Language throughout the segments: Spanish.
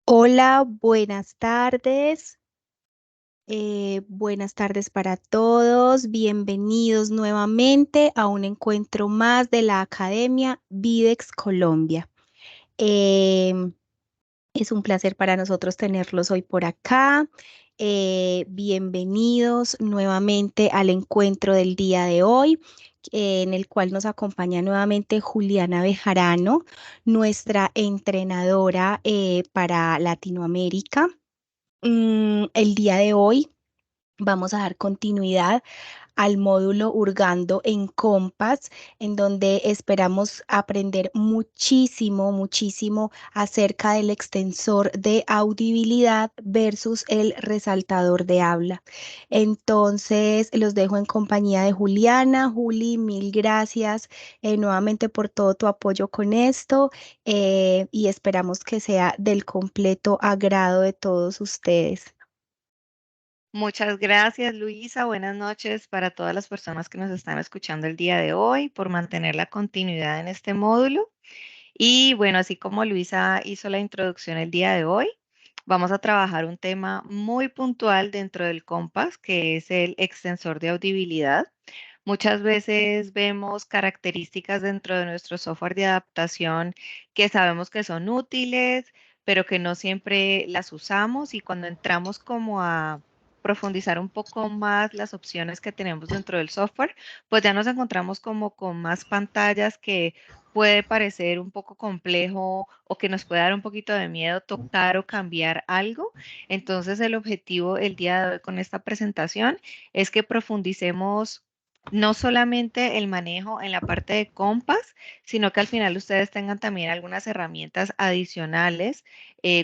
Hola, buenas tardes. Buenas tardes para todos. Bienvenidos nuevamente a un encuentro más de la Academia Videx Colombia. Em, es un placer para nosotros tenerlos hoy por acá. Bienvenidos nuevamente al encuentro del día de hoy, en el cual nos acompaña nuevamente Juliana Bejarano, nuestra entrenadora para Latinoamérica. El día de hoy vamos a dar continuidad al módulo Hurgando en Compass, en donde esperamos aprender muchísimo acerca del extensor de audibilidad versus el resaltador de habla. Entonces, los dejo en compañía de Juliana. Juli, mil gracias nuevamente por todo tu apoyo con esto y esperamos que sea del completo agrado de todos ustedes. Muchas gracias, Luisa. Buenas noches para todas las personas que nos están escuchando el día de hoy por mantener la continuidad en este módulo. Y bueno, así como Luisa hizo la introducción el día de hoy, vamos a trabajar un tema muy puntual dentro del Compass, que es el extensor de audibilidad. Muchas veces vemos características dentro de nuestro software de adaptación que sabemos que son útiles, pero que no siempre las usamos y cuando entramos como a profundizar un poco más las opciones que tenemos dentro del software, pues ya nos encontramos como con más pantallas que puede parecer un poco complejo o que nos puede dar un poquito de miedo tocar o cambiar algo. Entonces, el objetivo el día de hoy con esta presentación es que profundicemos no solamente el manejo en la parte de Compass, sino que al final ustedes tengan también algunas herramientas adicionales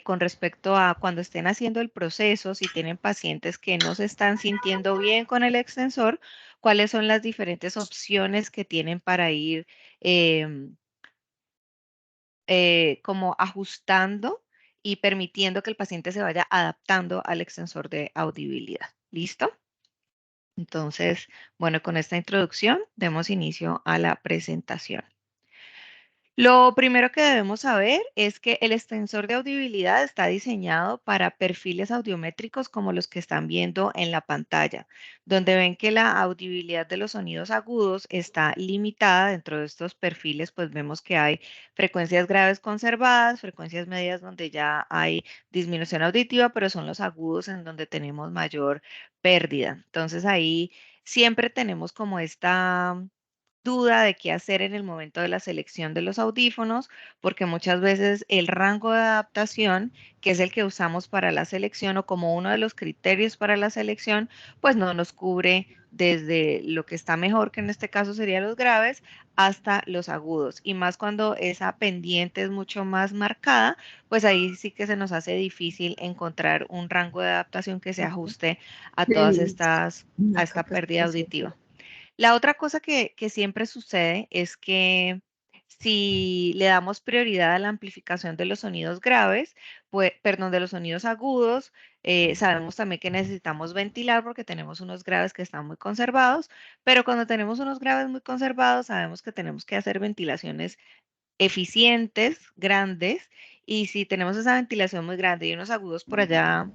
con respecto a cuando estén haciendo el proceso, si tienen pacientes que no se están sintiendo bien con el extensor, cuáles son las diferentes opciones que tienen para ir em, como ajustando y permitiendo que el paciente se vaya adaptando al extensor de audibilidad. ¿Listo? Entonces, bueno, con esta introducción demos inicio a la presentación. Lo primero que debemos saber es que el extensor de audibilidad está diseñado para perfiles audiométricos como los que están viendo en la pantalla, donde ven que la audibilidad de los sonidos agudos está limitada dentro de estos perfiles, pues vemos que hay frecuencias graves conservadas, frecuencias medias donde ya hay disminución auditiva, pero son los agudos en donde tenemos mayor pérdida. Entonces ahí siempre tenemos como esta duda de qué hacer en el momento de la selección de los audífonos, porque muchas veces el rango de adaptación, que es el que usamos para la selección o como uno de los criterios para la selección, pues no nos cubre desde lo que está mejor, que en este caso serían los graves, hasta los agudos. Y más cuando esa pendiente es mucho más marcada, pues ahí sí que se nos hace difícil encontrar un rango de adaptación que se ajuste a todas Sí, estas, a una esta pérdida capacitación. auditiva. La otra cosa que siempre sucede es que si le damos prioridad a la amplificación de los sonidos graves, pues, perdón, de los sonidos agudos, sabemos también que necesitamos ventilar porque tenemos unos graves que están muy conservados, pero cuando tenemos unos graves muy conservados, sabemos que tenemos que hacer ventilaciones eficientes, grandes, y si tenemos esa ventilación muy grande y unos agudos por allá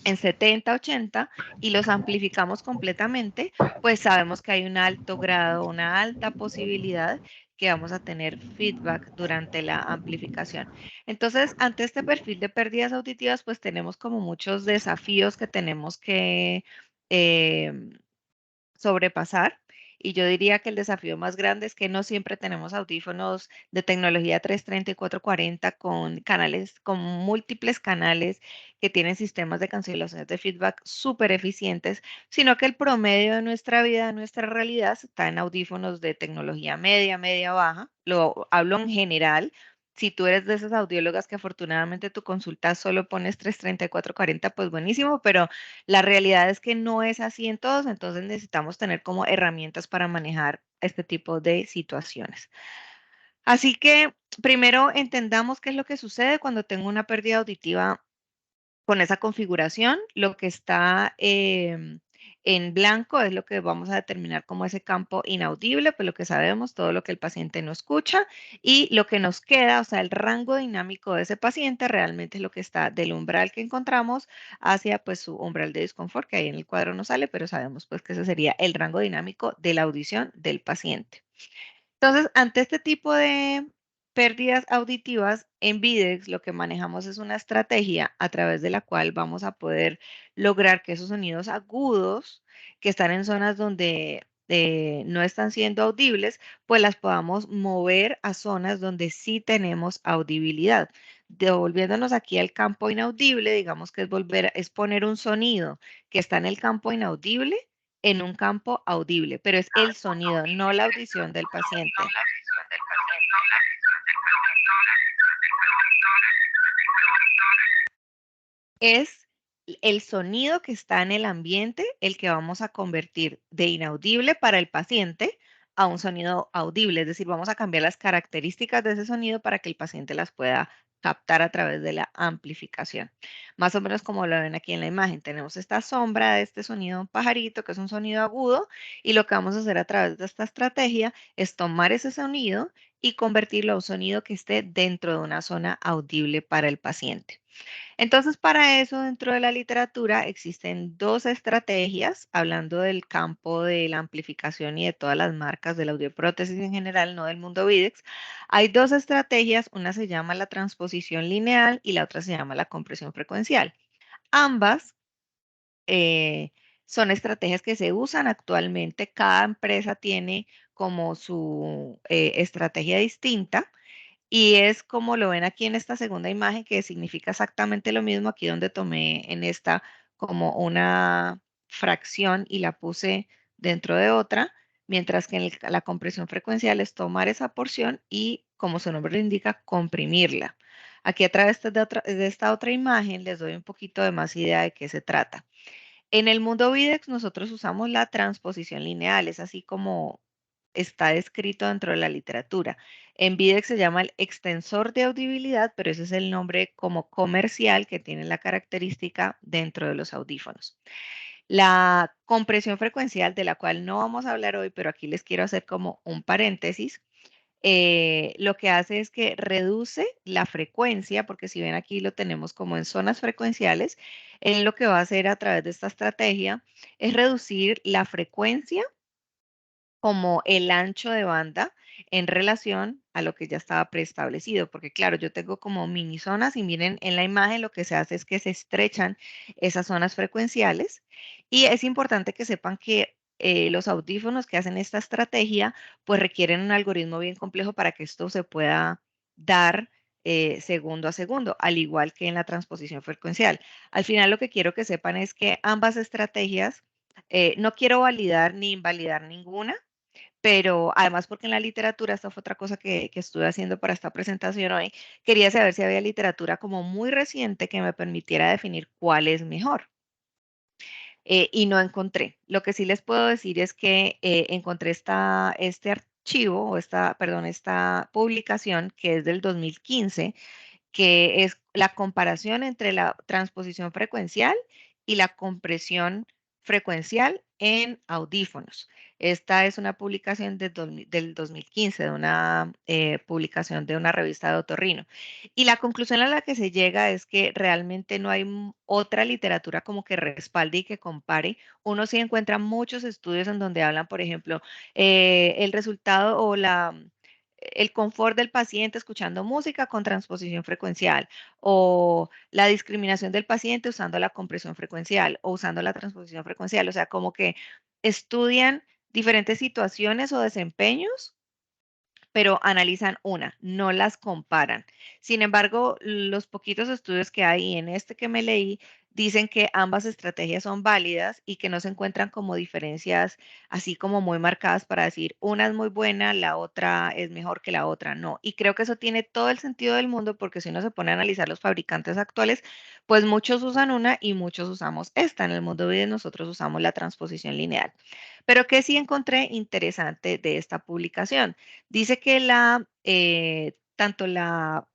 en 70, 80 y los amplificamos completamente, pues sabemos que hay un alto grado, una alta posibilidad que vamos a tener feedback durante la amplificación. Entonces, ante este perfil de pérdidas auditivas, pues tenemos como muchos desafíos que tenemos que em, sobrepasar. Y yo diría que el desafío más grande es que no siempre tenemos audífonos de tecnología 330 y 440 con canales, con múltiples canales que tienen sistemas de cancelación de feedback súper eficientes, sino que el promedio de nuestra vida, de nuestra realidad, está en audífonos de tecnología media, media baja. Lo hablo en general. Si tú eres de esas audiólogas que afortunadamente tu consulta solo pones 330 y 440, pues buenísimo, pero la realidad es que no es así en todos, entonces necesitamos tener como herramientas para manejar este tipo de situaciones. Así que primero entendamos qué es lo que sucede cuando tengo una pérdida auditiva con esa configuración. Lo que está En blanco es lo que vamos a determinar como ese campo inaudible, pues lo que sabemos, todo lo que el paciente no escucha y lo que nos queda, o sea, el rango dinámico de ese paciente realmente es lo que está del umbral que encontramos hacia pues su umbral de disconfort, que ahí en el cuadro no sale, pero sabemos pues que ese sería el rango dinámico de la audición del paciente. Entonces, ante este tipo de pérdidas auditivas, en Videx lo que manejamos es una estrategia a través de la cual vamos a poder lograr que esos sonidos agudos que están en zonas donde no están siendo audibles, pues las podamos mover a zonas donde sí tenemos audibilidad. Devolviéndonos aquí al campo inaudible, digamos que es volver, es poner un sonido que está en el campo inaudible en un campo audible, pero es el sonido, no la audición del paciente. Es el sonido que está en el ambiente el que vamos a convertir de inaudible para el paciente a un sonido audible, es decir, vamos a cambiar las características de ese sonido para que el paciente las pueda captar a través de la amplificación. Más o menos como lo ven aquí en la imagen, tenemos esta sombra de este sonido pajarito, que es un sonido agudo, y lo que vamos a hacer a través de esta estrategia es tomar ese sonido y convertirlo a un sonido que esté dentro de una zona audible para el paciente. Entonces, para eso, dentro de la literatura existen dos estrategias, hablando del campo de la amplificación y de todas las marcas de la audioprótesis en general, no del mundo Videx. Hay dos estrategias, una se llama la transposición lineal y la otra se llama la compresión frecuencial. Ambas son estrategias que se usan actualmente. Cada empresa tiene como su estrategia distinta. Y es como lo ven aquí en esta segunda imagen, que significa exactamente lo mismo aquí donde tomé en esta como una fracción y la puse dentro de otra, mientras que en la compresión frecuencial es tomar esa porción y, como su nombre lo indica, comprimirla. Aquí a través de esta otra imagen les doy un poquito de más idea de qué se trata. En el mundo Videx nosotros usamos la transposición lineal, es así como está descrito dentro de la literatura. En Videx se llama el extensor de audibilidad, pero ese es el nombre como comercial que tiene la característica dentro de los audífonos. La compresión frecuencial, de la cual no vamos a hablar hoy, pero aquí les quiero hacer como un paréntesis, lo que hace es que reduce la frecuencia, porque si ven aquí lo tenemos como en zonas frecuenciales, él lo que va a hacer a través de esta estrategia es reducir la frecuencia como el ancho de banda en relación a lo que ya estaba preestablecido, porque claro, yo tengo como mini zonas y miren en la imagen lo que se hace es que se estrechan esas zonas frecuenciales y es importante que sepan que los audífonos que hacen esta estrategia pues requieren un algoritmo bien complejo para que esto se pueda dar segundo a segundo, al igual que en la transposición frecuencial. Al final lo que quiero que sepan es que ambas estrategias, no quiero validar ni invalidar ninguna, pero además porque en la literatura, esta fue otra cosa que estuve haciendo para esta presentación hoy, quería saber si había literatura como muy reciente que me permitiera definir cuál es mejor. Y no encontré. Lo que sí les puedo decir es que encontré este archivo, o perdón, esta publicación que es del 2015, que es la comparación entre la transposición frecuencial y la compresión frecuencial en audífonos. Esta es una publicación del 2015, de una publicación de una revista de otorrino. Y la conclusión a la que se llega es que realmente no hay otra literatura como que respalde y que compare. Uno sí encuentra muchos estudios en donde hablan, por ejemplo, el resultado o el confort del paciente escuchando música con transposición frecuencial o la discriminación del paciente usando la compresión frecuencial o usando la transposición frecuencial. O sea, como que estudian diferentes situaciones o desempeños, pero analizan una, no las comparan. Sin embargo, los poquitos estudios que hay en este que me leí dicen que ambas estrategias son válidas y que no se encuentran como diferencias así como muy marcadas para decir una es muy buena, la otra es mejor que la otra. No, y creo que eso tiene todo el sentido del mundo porque si uno se pone a analizar los fabricantes actuales, pues muchos usan una y muchos usamos esta. En el mundo de nosotros usamos la transposición lineal. Pero que sí encontré interesante de esta publicación. Dice que tanto la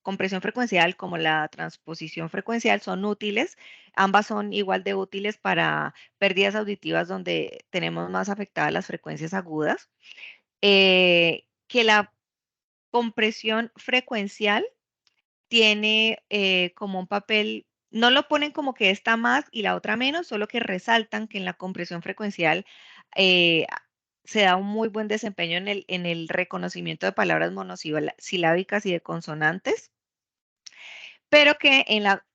compresión frecuencial como la transposición frecuencial son útiles. Ambas son igual de útiles para pérdidas auditivas donde tenemos más afectadas las frecuencias agudas. Que la compresión frecuencial tiene como un papel, no lo ponen como que esta más y la otra menos, solo que resaltan que en la compresión frecuencial eh, se da un muy buen desempeño en el reconocimiento de palabras monosilábicas y de consonantes, pero que en la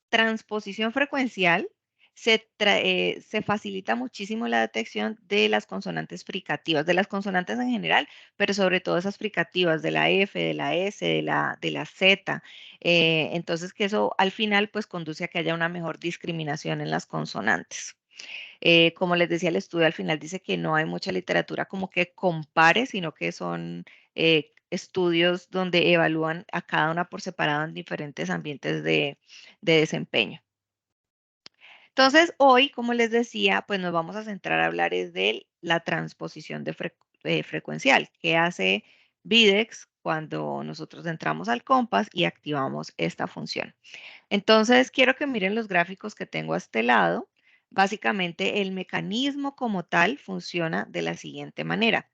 transposición frecuencial se facilita muchísimo la detección de las consonantes fricativas, de las consonantes en general, pero sobre todo esas fricativas de la F, de la S, de la Z. Entonces, que eso al final pues conduce a que haya una mejor discriminación en las consonantes. Como les decía, el estudio al final dice que no hay mucha literatura como que compare, sino que son estudios donde evalúan a cada una por separado en diferentes ambientes de desempeño. Entonces, hoy, como les decía, pues nos vamos a centrar a hablar es de la transposición frecuencial que hace Videx cuando nosotros entramos al compás y activamos esta función. Entonces, quiero que miren los gráficos que tengo a este lado. Básicamente, el mecanismo como tal funciona de la siguiente manera.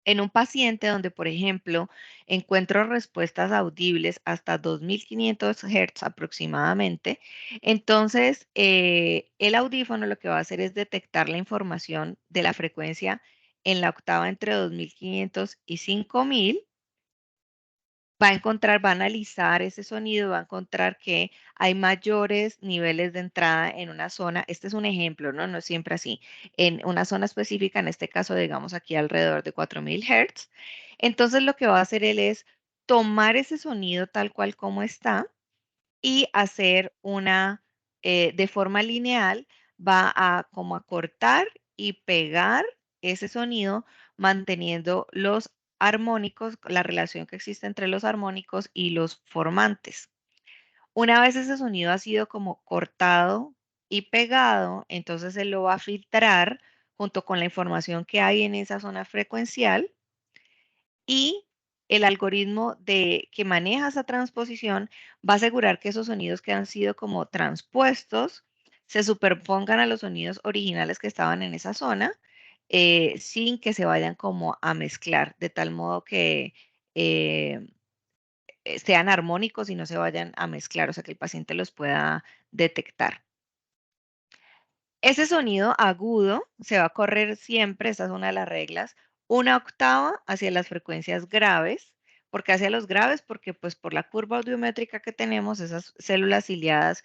En un paciente donde, por ejemplo, encuentro respuestas audibles hasta 2500 Hz aproximadamente, entonces el audífono lo que va a hacer es detectar la información de la frecuencia en la octava entre 2500 y 5000. Va a encontrar, va a analizar ese sonido, va a encontrar que hay mayores niveles de entrada en una zona. Este es un ejemplo, ¿no? No es siempre así. En una zona específica, en este caso, digamos aquí alrededor de 4000 Hz. Entonces, lo que va a hacer él es tomar ese sonido tal cual como está y hacer de forma lineal, va a como a cortar y pegar ese sonido, manteniendo los armónicos, la relación que existe entre los armónicos y los formantes. Una vez ese sonido ha sido como cortado y pegado, entonces él lo va a filtrar junto con la información que hay en esa zona frecuencial y el algoritmo que maneja esa transposición va a asegurar que esos sonidos que han sido como transpuestos se superpongan a los sonidos originales que estaban en esa zona sin que se vayan como a mezclar, de tal modo que eh, sean armónicos y no se vayan a mezclar, o sea que el paciente los pueda detectar. Ese sonido agudo se va a correr siempre, esta es una de las reglas, una octava hacia las frecuencias graves. ¿Por qué hacia los graves? Porque pues por la curva audiométrica que tenemos, esas células ciliadas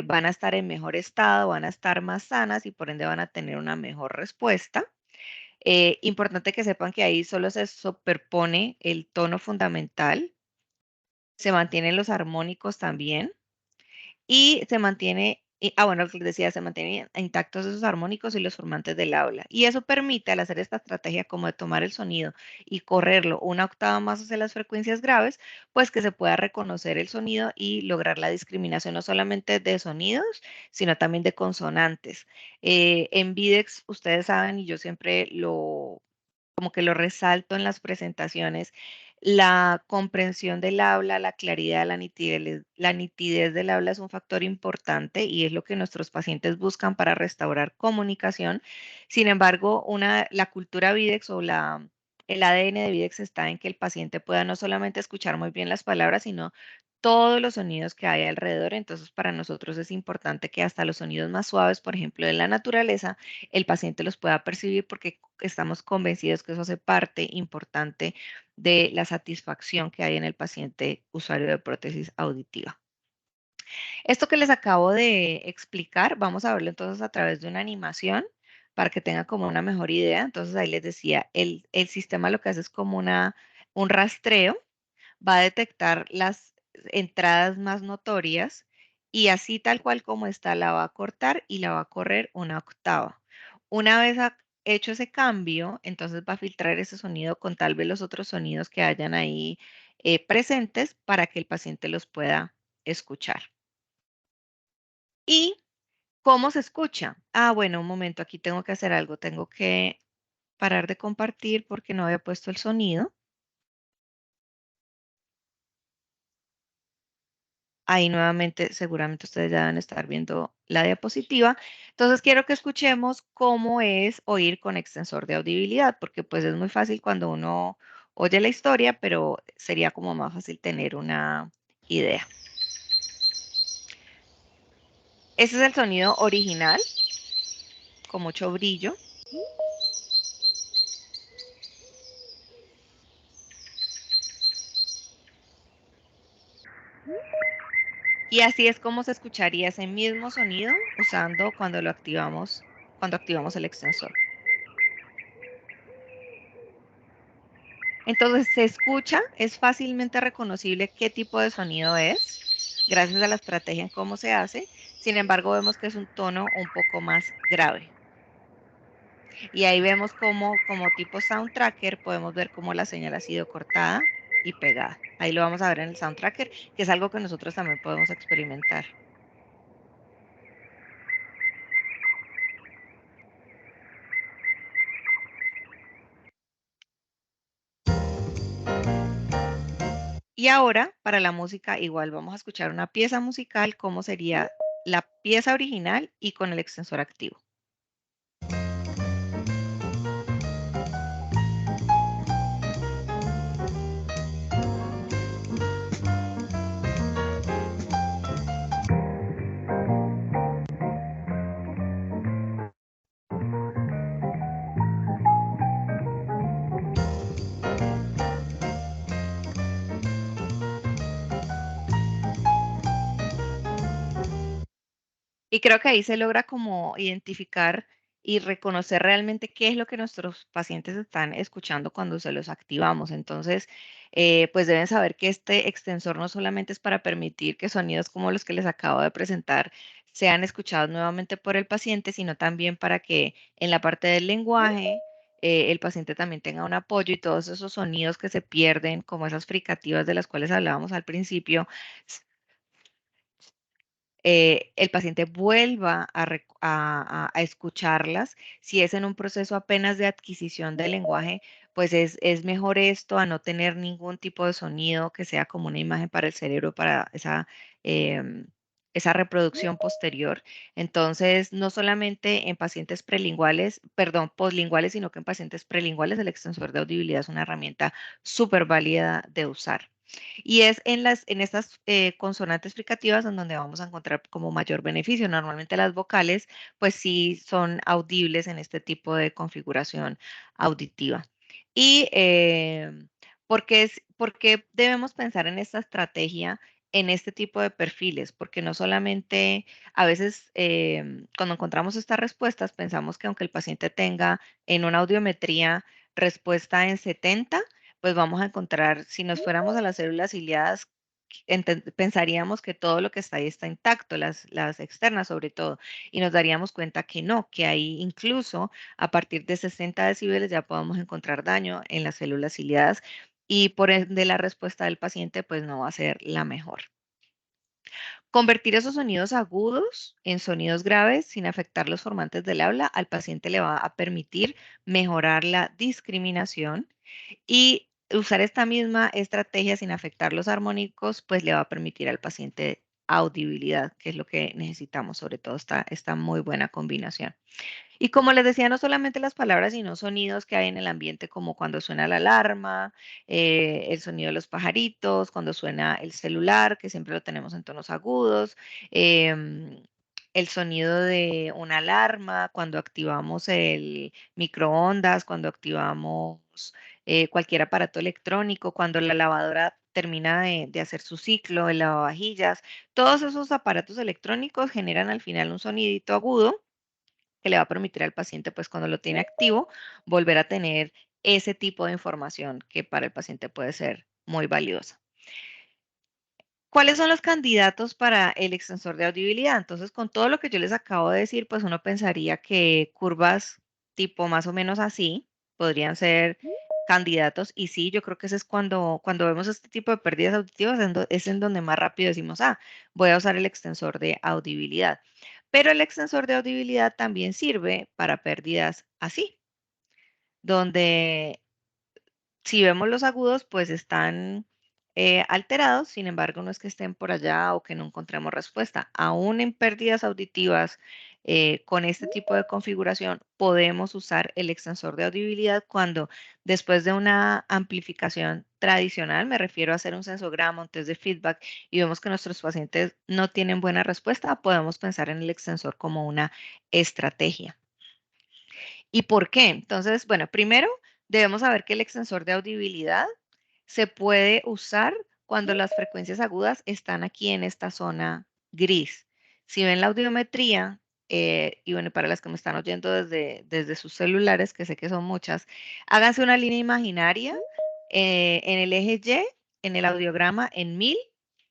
van a estar en mejor estado, van a estar más sanas y por ende van a tener una mejor respuesta. Importante que sepan que ahí solo se superpone el tono fundamental, se mantienen los armónicos también. Y se mantiene, bueno, lo que les decía, se mantienen intactos esos armónicos y los formantes del aula. Y eso permite, al hacer esta estrategia como de tomar el sonido y correrlo una octava más hacia las frecuencias graves, pues que se pueda reconocer el sonido y lograr la discriminación no solamente de sonidos, sino también de consonantes. En Videx, ustedes saben, y yo siempre como que lo resalto en las presentaciones, la comprensión del habla, la claridad, la nitidez del habla es un factor importante y es lo que nuestros pacientes buscan para restaurar comunicación. Sin embargo, la cultura Videx el ADN de Videx está en que el paciente pueda no solamente escuchar muy bien las palabras, sino todos los sonidos que hay alrededor. Entonces, para nosotros es importante que hasta los sonidos más suaves, por ejemplo, de la naturaleza, el paciente los pueda percibir porque estamos convencidos que eso hace parte importante de la satisfacción que hay en el paciente usuario de prótesis auditiva. Esto que les acabo de explicar, vamos a verlo entonces a través de una animación para que tengan como una mejor idea. Entonces ahí les decía, el sistema lo que hace es como un rastreo, va a detectar las entradas más notorias y así tal cual como está, la va a cortar y la va a correr una octava. Una vez hecho ese cambio, entonces va a filtrar ese sonido con tal vez los otros sonidos que hayan ahí presentes para que el paciente los pueda escuchar. ¿Y cómo se escucha? Ah, bueno, un momento, aquí tengo que hacer algo, tengo que parar de compartir porque no había puesto el sonido. Ahí nuevamente, seguramente ustedes ya deben estar viendo la diapositiva. Entonces, quiero que escuchemos cómo es oír con extensor de audibilidad, porque pues es muy fácil cuando uno oye la historia, pero sería como más fácil tener una idea. Ese es el sonido original, con mucho brillo. Y así es como se escucharía ese mismo sonido usando cuando activamos el extensor. Entonces se escucha, es fácilmente reconocible qué tipo de sonido es, gracias a la estrategia en cómo se hace. Sin embargo, vemos que es un tono un poco más grave. Y ahí vemos como tipo sound tracker, podemos ver cómo la señal ha sido cortada y pegada. Ahí lo vamos a ver en el sound tracker, que es algo que nosotros también podemos experimentar. Y ahora, para la música, igual vamos a escuchar una pieza musical, cómo sería la pieza original y con el extensor activo. Y creo que ahí se logra como identificar y reconocer realmente qué es lo que nuestros pacientes están escuchando cuando se los activamos. Entonces, pues deben saber que este extensor no solamente es para permitir que sonidos como los que les acabo de presentar sean escuchados nuevamente por el paciente, sino también para que en la parte del lenguaje el paciente también tenga un apoyo y todos esos sonidos que se pierden, como esas fricativas de las cuales hablábamos al principio, el paciente vuelva a escucharlas. Si es en un proceso apenas de adquisición del lenguaje, pues es mejor esto a no tener ningún tipo de sonido que sea como una imagen para el cerebro, para em, esa reproducción posterior. Entonces, no solamente en pacientes prelinguales, perdón, poslinguales, sino que en pacientes prelinguales el extensor de audibilidad es una herramienta súper válida de usar. Y es en estas consonantes fricativas en donde vamos a encontrar como mayor beneficio. Normalmente las vocales, pues sí son audibles en este tipo de configuración auditiva. Y ¿por qué debemos pensar en esta estrategia en este tipo de perfiles? Porque no solamente a veces cuando encontramos estas respuestas pensamos que aunque el paciente tenga en una audiometría respuesta en 70, pues vamos a encontrar, si nos fuéramos a las células ciliadas, pensaríamos que todo lo que está ahí está intacto, las externas sobre todo, y nos daríamos cuenta que no, que ahí incluso a partir de 60 decibeles ya podemos encontrar daño en las células ciliadas y por ende la respuesta del paciente pues no va a ser la mejor. Convertir esos sonidos agudos en sonidos graves sin afectar los formantes del habla al paciente le va a permitir mejorar la discriminación y usar esta misma estrategia sin afectar los armónicos, pues le va a permitir al paciente audibilidad, que es lo que necesitamos, sobre todo esta muy buena combinación. Y como les decía, no solamente las palabras, sino sonidos que hay en el ambiente, como cuando suena la alarma, el sonido de los pajaritos, cuando suena el celular, que siempre lo tenemos en tonos agudos, em, el sonido de una alarma, cuando activamos el microondas, cuando activamos cualquier aparato electrónico, cuando la lavadora termina de hacer su ciclo, el lavavajillas, todos esos aparatos electrónicos generan al final un sonidito agudo que le va a permitir al paciente, pues cuando lo tiene activo, volver a tener ese tipo de información que para el paciente puede ser muy valiosa. ¿Cuáles son los candidatos para el extensor de audibilidad? Entonces, con todo lo que yo les acabo de decir, pues uno pensaría que curvas tipo más o menos así podrían ser candidatos. Y sí, yo creo que ese es cuando vemos este tipo de pérdidas auditivas, es en donde más rápido decimos, ah, voy a usar el extensor de audibilidad. Pero el extensor de audibilidad también sirve para pérdidas así, donde si vemos los agudos, pues están alterados, sin embargo, no es que estén por allá o que no encontremos respuesta. Aún en pérdidas auditivas, con este tipo de configuración, podemos usar el extensor de audibilidad cuando después de una amplificación tradicional, me refiero a hacer un sensograma, un test de feedback, y vemos que nuestros pacientes no tienen buena respuesta, podemos pensar en el extensor como una estrategia. ¿Y por qué? Entonces, bueno, primero debemos saber que el extensor de audibilidad se puede usar cuando las frecuencias agudas están aquí en esta zona gris. Si ven la audiometría, y bueno, para las que me están oyendo desde sus celulares, que sé que son muchas, háganse una línea imaginaria en el eje Y, en el audiograma, en 1000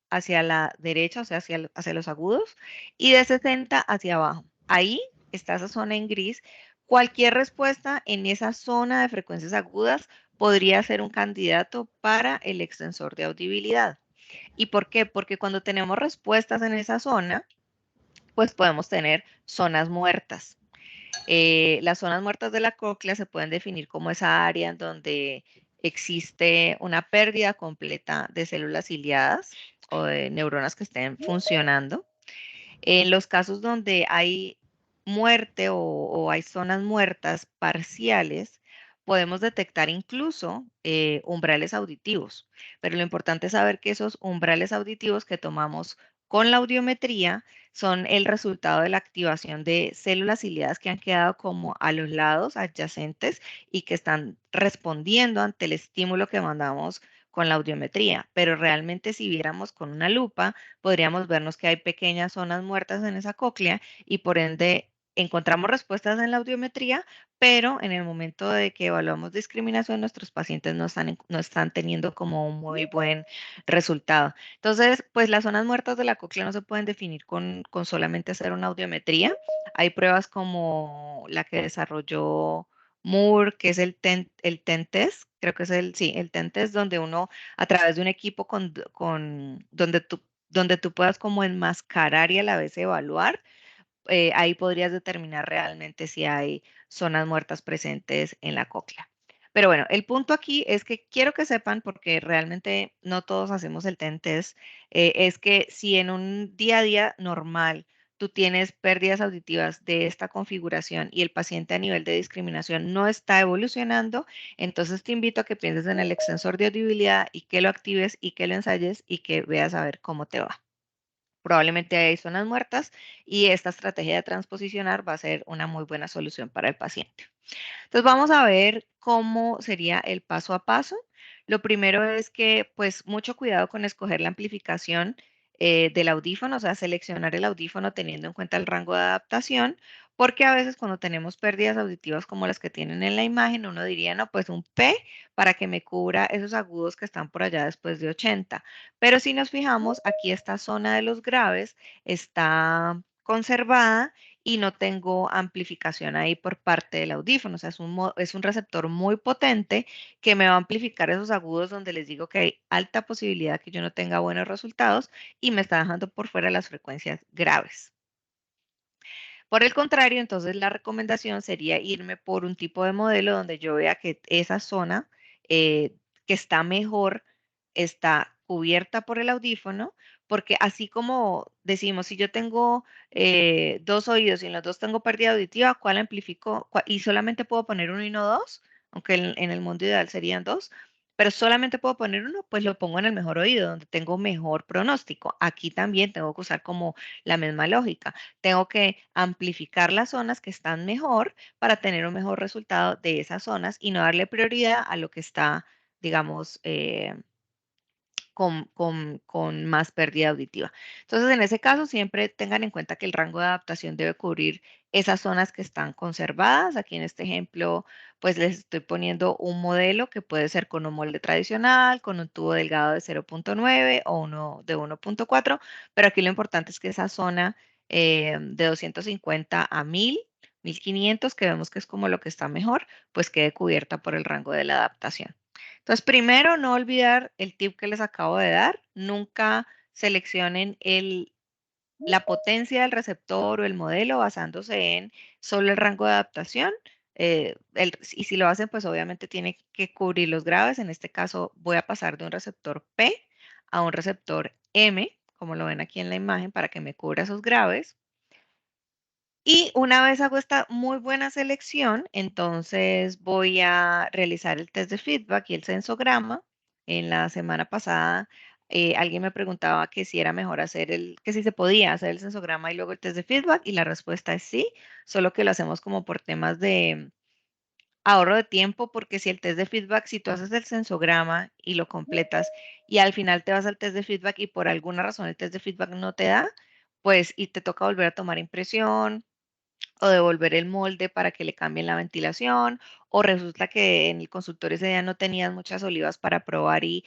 hacia la derecha, o sea, hacia los agudos, y de 60 hacia abajo. Ahí está esa zona en gris. Cualquier respuesta en esa zona de frecuencias agudas podría ser un candidato para el extensor de audibilidad. ¿Y por qué? Porque cuando tenemos respuestas en esa zona, pues podemos tener zonas muertas. Las zonas muertas de la cóclea se pueden definir como esa área en donde existe una pérdida completa de células ciliadas o de neuronas que estén funcionando. En los casos donde hay muerte o hay zonas muertas parciales, podemos detectar incluso umbrales auditivos, pero lo importante es saber que esos umbrales auditivos que tomamos con la audiometría son el resultado de la activación de células ciliadas que han quedado como a los lados adyacentes y que están respondiendo ante el estímulo que mandamos con la audiometría. Pero realmente si viéramos con una lupa, podríamos vernos que hay pequeñas zonas muertas en esa cóclea y por ende encontramos respuestas en la audiometría, pero en el momento de que evaluamos discriminación, nuestros pacientes no están teniendo como un muy buen resultado. Entonces, pues las zonas muertas de la cóclea no se pueden definir con solamente hacer una audiometría. Hay pruebas como la que desarrolló Moore, que es el TEN test, creo que es sí, el TEN test, donde uno a través de un equipo donde tú puedas como enmascarar y a la vez evaluar, ahí podrías determinar realmente si hay zonas muertas presentes en la cóclea. Pero bueno, el punto aquí es que quiero que sepan, porque realmente no todos hacemos el TEN test, es que si en un día a día normal tú tienes pérdidas auditivas de esta configuración y el paciente a nivel de discriminación no está evolucionando, entonces te invito a que pienses en el extensor de audibilidad y que lo actives y que lo ensayes y que veas a ver cómo te va. Probablemente hay zonas muertas y esta estrategia de transposicionar va a ser una muy buena solución para el paciente. Entonces vamos a ver cómo sería el paso a paso. Lo primero es que, pues, mucho cuidado con escoger la amplificación del audífono, o sea, seleccionar el audífono teniendo en cuenta el rango de adaptación, porque a veces cuando tenemos pérdidas auditivas como las que tienen en la imagen, uno diría, no, pues un P para que me cubra esos agudos que están por allá después de 80. Pero si nos fijamos, aquí esta zona de los graves está conservada y no tengo amplificación ahí por parte del audífono. O sea, es un receptor muy potente que me va a amplificar esos agudos donde les digo que hay alta posibilidad que yo no tenga buenos resultados y me está dejando por fuera las frecuencias graves. Por el contrario, entonces la recomendación sería irme por un tipo de modelo donde yo vea que esa zona que está mejor está cubierta por el audífono, porque así como decimos, si yo tengo dos oídos y en los dos tengo pérdida auditiva, ¿cuál amplifico? Y solamente puedo poner uno y no dos, aunque en el mundo ideal serían dos, pero solamente puedo poner uno, pues lo pongo en el mejor oído, donde tengo mejor pronóstico. Aquí también tengo que usar como la misma lógica. Tengo que amplificar las zonas que están mejor para tener un mejor resultado de esas zonas y no darle prioridad a lo que está, digamos, con más pérdida auditiva. Entonces, en ese caso, siempre tengan en cuenta que el rango de adaptación debe cubrir esas zonas que están conservadas. Aquí en este ejemplo, pues les estoy poniendo un modelo que puede ser con un molde tradicional, con un tubo delgado de 0.9 o uno de 1.4, pero aquí lo importante es que esa zona de 250 a 1000, 1500, que vemos que es como lo que está mejor, pues quede cubierta por el rango de la adaptación. Entonces, primero, no olvidar el tip que les acabo de dar. Nunca seleccionen la potencia del receptor o el modelo basándose en solo el rango de adaptación. Y si lo hacen, pues obviamente tiene que cubrir los graves. En este caso, voy a pasar de un receptor P a un receptor M, como lo ven aquí en la imagen, para que me cubra esos graves. Y una vez hago esta muy buena selección, entonces voy a realizar el test de feedback y el sensograma. En la semana pasada, alguien me preguntaba que si era mejor que si se podía hacer el sensograma y luego el test de feedback, y la respuesta es sí, solo que lo hacemos como por temas de ahorro de tiempo, porque si el test de feedback, si tú haces el sensograma y lo completas y al final te vas al test de feedback y por alguna razón el test de feedback no te da, pues y te toca volver a tomar impresión o devolver el molde para que le cambien la ventilación, o resulta que en el consultorio ese día no tenías muchas olivas para probar y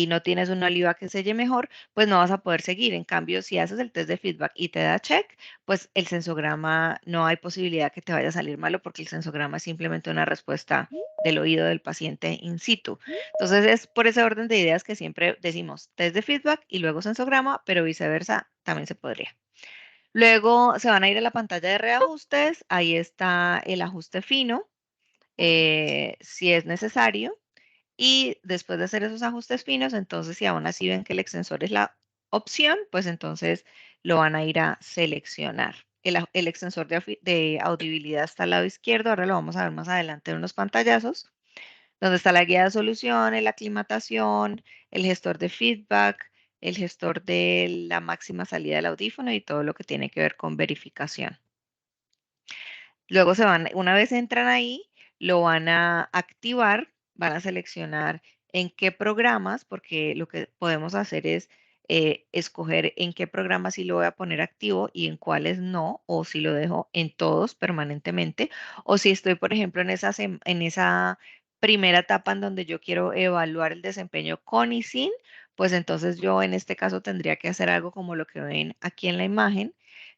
no tienes una oliva que selle mejor, pues no vas a poder seguir. En cambio, si haces el test de feedback y te da check, pues el sensograma no hay posibilidad que te vaya a salir malo porque el sensograma es simplemente una respuesta del oído del paciente in situ. Entonces es por ese orden de ideas que siempre decimos test de feedback y luego sensograma, pero viceversa también se podría. Luego se van a ir a la pantalla de reajustes, ahí está el ajuste fino, si es necesario. Y después de hacer esos ajustes finos, entonces si aún así ven que el extensor es la opción, pues entonces lo van a ir a seleccionar. El extensor de audibilidad está al lado izquierdo, ahora lo vamos a ver más adelante en unos pantallazos, donde está la guía de soluciones, la aclimatación, el gestor de feedback, el gestor de la máxima salida del audífono y todo lo que tiene que ver con verificación. Luego una vez entran ahí, lo van a activar, van a seleccionar en qué programas, porque lo que podemos hacer es escoger en qué programas sí lo voy a poner activo y en cuáles no, o si lo dejo en todos permanentemente, o si estoy, por ejemplo, en esa primera etapa en donde yo quiero evaluar el desempeño con y sin, pues entonces yo en este caso tendría que hacer algo como lo que ven aquí en la imagen,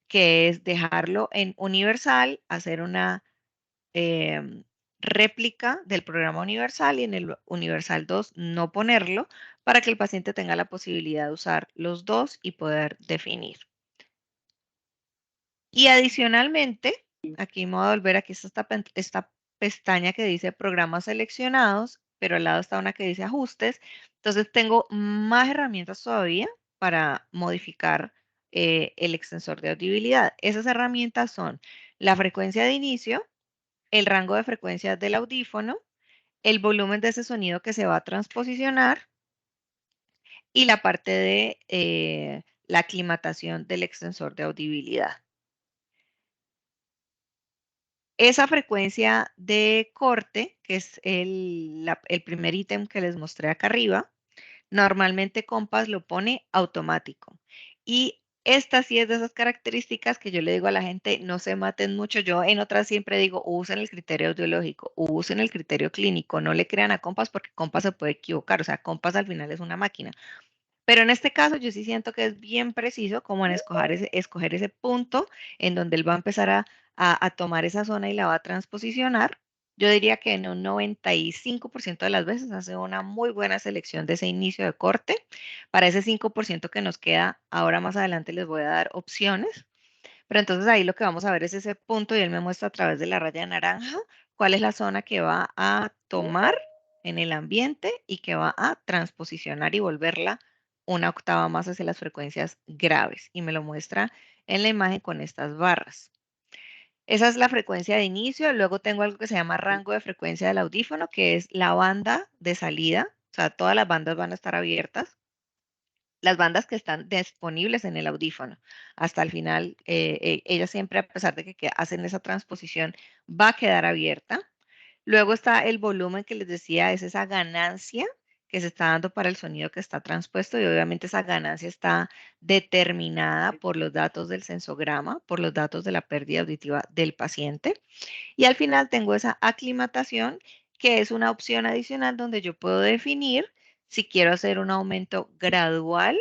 que es dejarlo en universal, hacer una em, réplica del programa universal y en el universal 2 no ponerlo para que el paciente tenga la posibilidad de usar los dos y poder definir. Y adicionalmente, aquí me voy a volver, aquí está esta pestaña que dice programas seleccionados, pero al lado está una que dice ajustes. Entonces tengo más herramientas todavía para modificar el extensor de audibilidad. Esas herramientas son la frecuencia de inicio, el rango de frecuencias del audífono, el volumen de ese sonido que se va a transposicionar y la parte de la aclimatación del extensor de audibilidad. Esa frecuencia de corte, que es el primer ítem que les mostré acá arriba, normalmente Compass lo pone automático. Y esta sí es de esas características que yo le digo a la gente, no se maten mucho. Yo en otras siempre digo, usen el criterio audiológico, usen el criterio clínico, no le crean a Compass porque Compass se puede equivocar. O sea, Compass al final es una máquina. Pero en este caso yo sí siento que es bien preciso como en escoger ese punto en donde él va a empezar a tomar esa zona y la va a transposicionar. Yo diría que en un 95% de las veces hace una muy buena selección de ese inicio de corte. Para ese 5% que nos queda, ahora más adelante les voy a dar opciones. Pero entonces ahí lo que vamos a ver es ese punto y él me muestra a través de la raya naranja cuál es la zona que va a tomar en el ambiente y que va a transposicionar y volverla una octava más hacia las frecuencias graves. Y me lo muestra en la imagen con estas barras. Esa es la frecuencia de inicio. Luego tengo algo que se llama rango de frecuencia del audífono, que es la banda de salida. O sea, todas las bandas van a estar abiertas, las bandas que están disponibles en el audífono. Hasta el final, ella siempre, a pesar de que hacen esa transposición, va a quedar abierta. Luego está el volumen que les decía, es esa ganancia que se está dando para el sonido que está transpuesto y obviamente esa ganancia está determinada por los datos del sensograma, por los datos de la pérdida auditiva del paciente. Y al final tengo esa aclimatación, que es una opción adicional donde yo puedo definir si quiero hacer un aumento gradual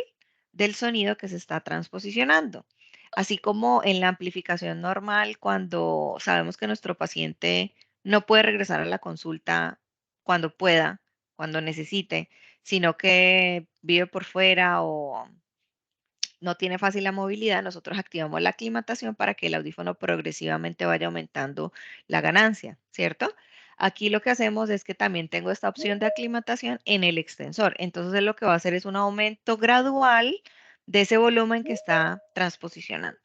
del sonido que se está transposicionando. Así como en la amplificación normal, cuando sabemos que nuestro paciente no puede regresar a la consulta cuando pueda, cuando necesite, sino que vive por fuera o no tiene fácil la movilidad, nosotros activamos la aclimatación para que el audífono progresivamente vaya aumentando la ganancia, ¿cierto? Aquí lo que hacemos es que también tengo esta opción de aclimatación en el extensor. Entonces él lo que va a hacer es un aumento gradual de ese volumen que está transposicionando.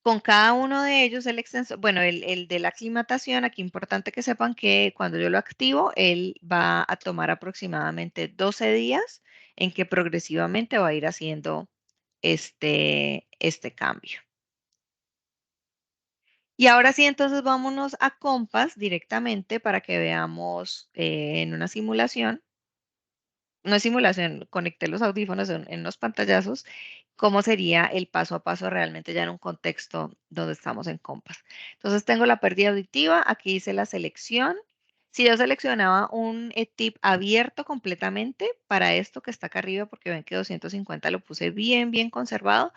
Con cada uno de ellos el extensor, bueno, el de la aclimatación, aquí importante que sepan que cuando yo lo activo, él va a tomar aproximadamente 12 días en que progresivamente va a ir haciendo este cambio. Y ahora sí, entonces vámonos a Compass directamente para que veamos en una simulación, no es simulación, conecté los audífonos en unos pantallazos, cómo sería el paso a paso realmente ya en un contexto donde estamos en Compass. Entonces tengo la pérdida auditiva, aquí hice la selección. Si yo seleccionaba un ETIP abierto completamente para esto que está acá arriba, porque ven que 250 lo puse bien, bien conservado,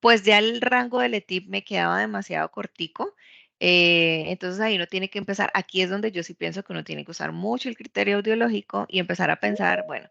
pues ya el rango del ETIP me quedaba demasiado cortico. Entonces ahí uno tiene que empezar, aquí es donde yo sí pienso que uno tiene que usar mucho el criterio audiológico y empezar a pensar, bueno,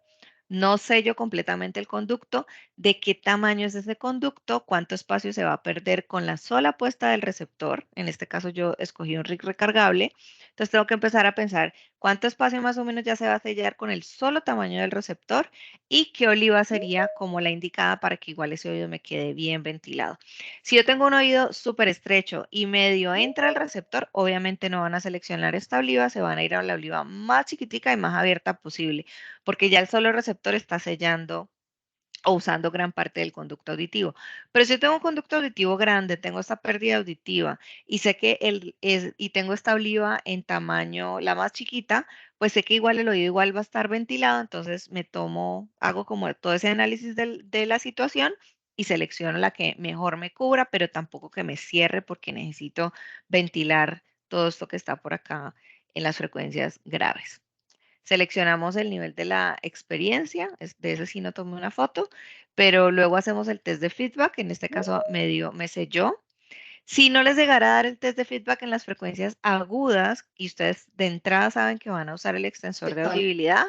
no sello completamente el conducto, de qué tamaño es ese conducto, cuánto espacio se va a perder con la sola puesta del receptor. En este caso yo escogí un RIC recargable. Entonces tengo que empezar a pensar cuánto espacio más o menos ya se va a sellar con el solo tamaño del receptor y qué oliva sería como la indicada para que igual ese oído me quede bien ventilado. Si yo tengo un oído súper estrecho y medio entra el receptor, obviamente no van a seleccionar esta oliva, se van a ir a la oliva más chiquitica y más abierta posible porque ya el solo receptor está sellando o usando gran parte del conducto auditivo. Pero si yo tengo un conducto auditivo grande, tengo esta pérdida auditiva y sé que y tengo esta oliva en tamaño la más chiquita, pues sé que igual el oído igual va a estar ventilado, entonces hago como todo ese análisis de la situación y selecciono la que mejor me cubra, pero tampoco que me cierre porque necesito ventilar todo esto que está por acá en las frecuencias graves. Seleccionamos el nivel de la experiencia, de ese sí no tomé una foto, pero luego hacemos el test de feedback, en este caso me selló. Si no les llegara a dar el test de feedback en las frecuencias agudas y ustedes de entrada saben que van a usar el extensor ¿Qué de tal? audibilidad,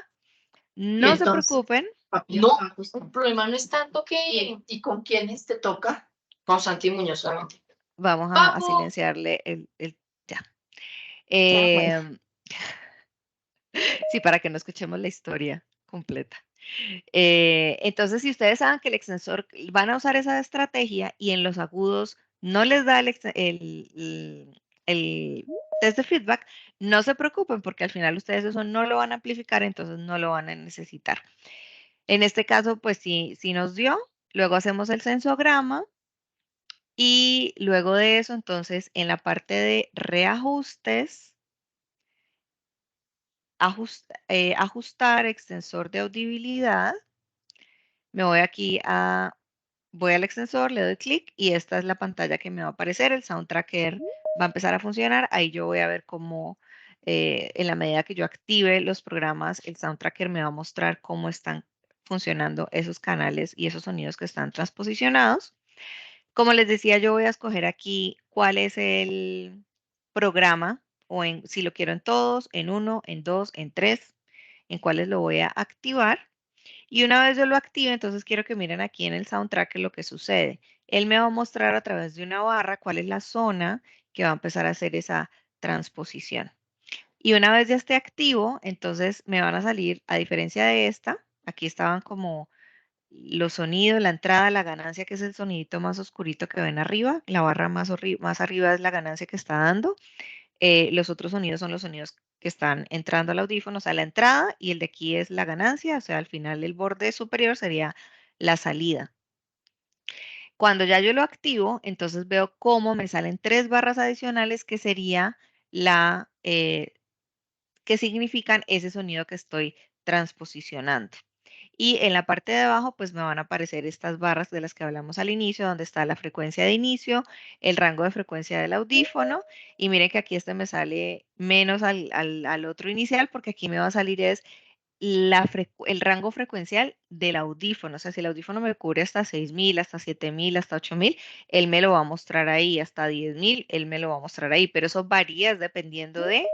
Y no se entonces, preocupen, no, el problema no es tanto que, ¿y con quiénes te toca? Con Santi Muñoz solamente. vamos a Papo. silenciarle ya. Ya, bueno. Em, sí, para que no escuchemos la historia completa. Entonces, si ustedes saben que el extensor van a usar esa estrategia y en los agudos no les da el test de feedback, no se preocupen porque al final ustedes eso no lo van a amplificar, entonces no lo van a necesitar. En este caso, pues sí nos dio. Luego hacemos el sensograma y luego de eso, entonces, en la parte de reajustes, ajustar extensor de audibilidad, me voy aquí voy al extensor, le doy clic y esta es la pantalla que me va a aparecer. El Sound Tracker va a empezar a funcionar. Ahí yo voy a ver cómo, en la medida que yo active los programas, el Sound Tracker me va a mostrar cómo están funcionando esos canales y esos sonidos que están transposicionados. Como les decía, yo voy a escoger aquí cuál es el programa o si lo quiero en todos, en uno, en dos, en tres, en cuáles lo voy a activar. Y una vez yo lo active, entonces quiero que miren aquí en el soundtrack lo que sucede. Él me va a mostrar a través de una barra cuál es la zona que va a empezar a hacer esa transposición. Y una vez ya esté activo, entonces me van a salir, a diferencia de esta, aquí estaban como los sonidos, la entrada, la ganancia, que es el sonidito más oscurito que ven arriba, la barra más arriba es la ganancia que está dando. Los otros sonidos son los sonidos que están entrando al audífono, o sea, la entrada y el de aquí es la ganancia, o sea, al final el borde superior sería la salida. Cuando ya yo lo activo, entonces veo cómo me salen tres barras adicionales que sería que significan ese sonido que estoy transposicionando. Y en la parte de abajo, pues me van a aparecer estas barras de las que hablamos al inicio, donde está la frecuencia de inicio, el rango de frecuencia del audífono. Y miren que aquí este me sale menos al otro inicial, porque aquí me va a salir es el rango frecuencial del audífono. O sea, si el audífono me cubre hasta 6.000, hasta 7.000, hasta 8.000, él me lo va a mostrar ahí, hasta 10.000, él me lo va a mostrar ahí. Pero eso varía dependiendo de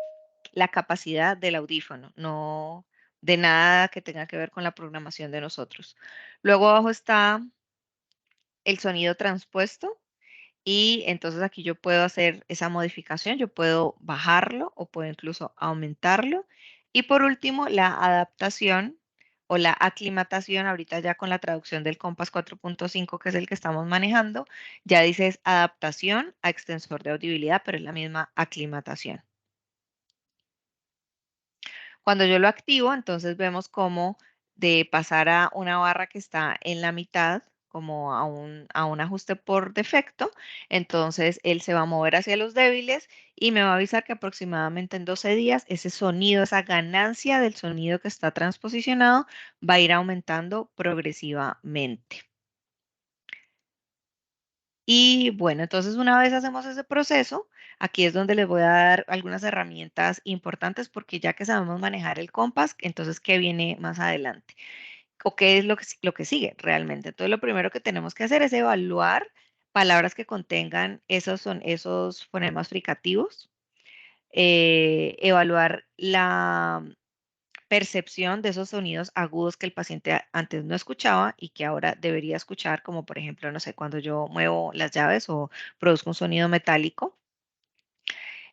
la capacidad del audífono, no de nada que tenga que ver con la programación de nosotros. Luego abajo está el sonido transpuesto Y entonces aquí yo puedo hacer esa modificación, yo puedo bajarlo o puedo incluso aumentarlo. Y por último, la adaptación o la aclimatación, ahorita ya con la traducción del Compass 4.5, que es el que estamos manejando, ya dice adaptación a extensor de audibilidad, pero es la misma aclimatación. Cuando yo lo activo, entonces vemos cómo de pasar a una barra que está en la mitad, como a un ajuste por defecto, entonces él se va a mover hacia los débiles y me va a avisar que aproximadamente en 12 días ese sonido, esa ganancia del sonido que está transposicionado va a ir aumentando progresivamente. Y bueno, entonces una vez hacemos ese proceso, aquí es donde les voy a dar algunas herramientas importantes porque ya que sabemos manejar el compás, entonces, ¿qué viene más adelante? ¿O qué es lo que sigue realmente? Entonces, lo primero que tenemos que hacer es evaluar palabras que contengan esos fonemas fricativos, evaluar la percepción de esos sonidos agudos que el paciente antes no escuchaba y que ahora debería escuchar, como por ejemplo, no sé, cuando yo muevo las llaves o produzco un sonido metálico,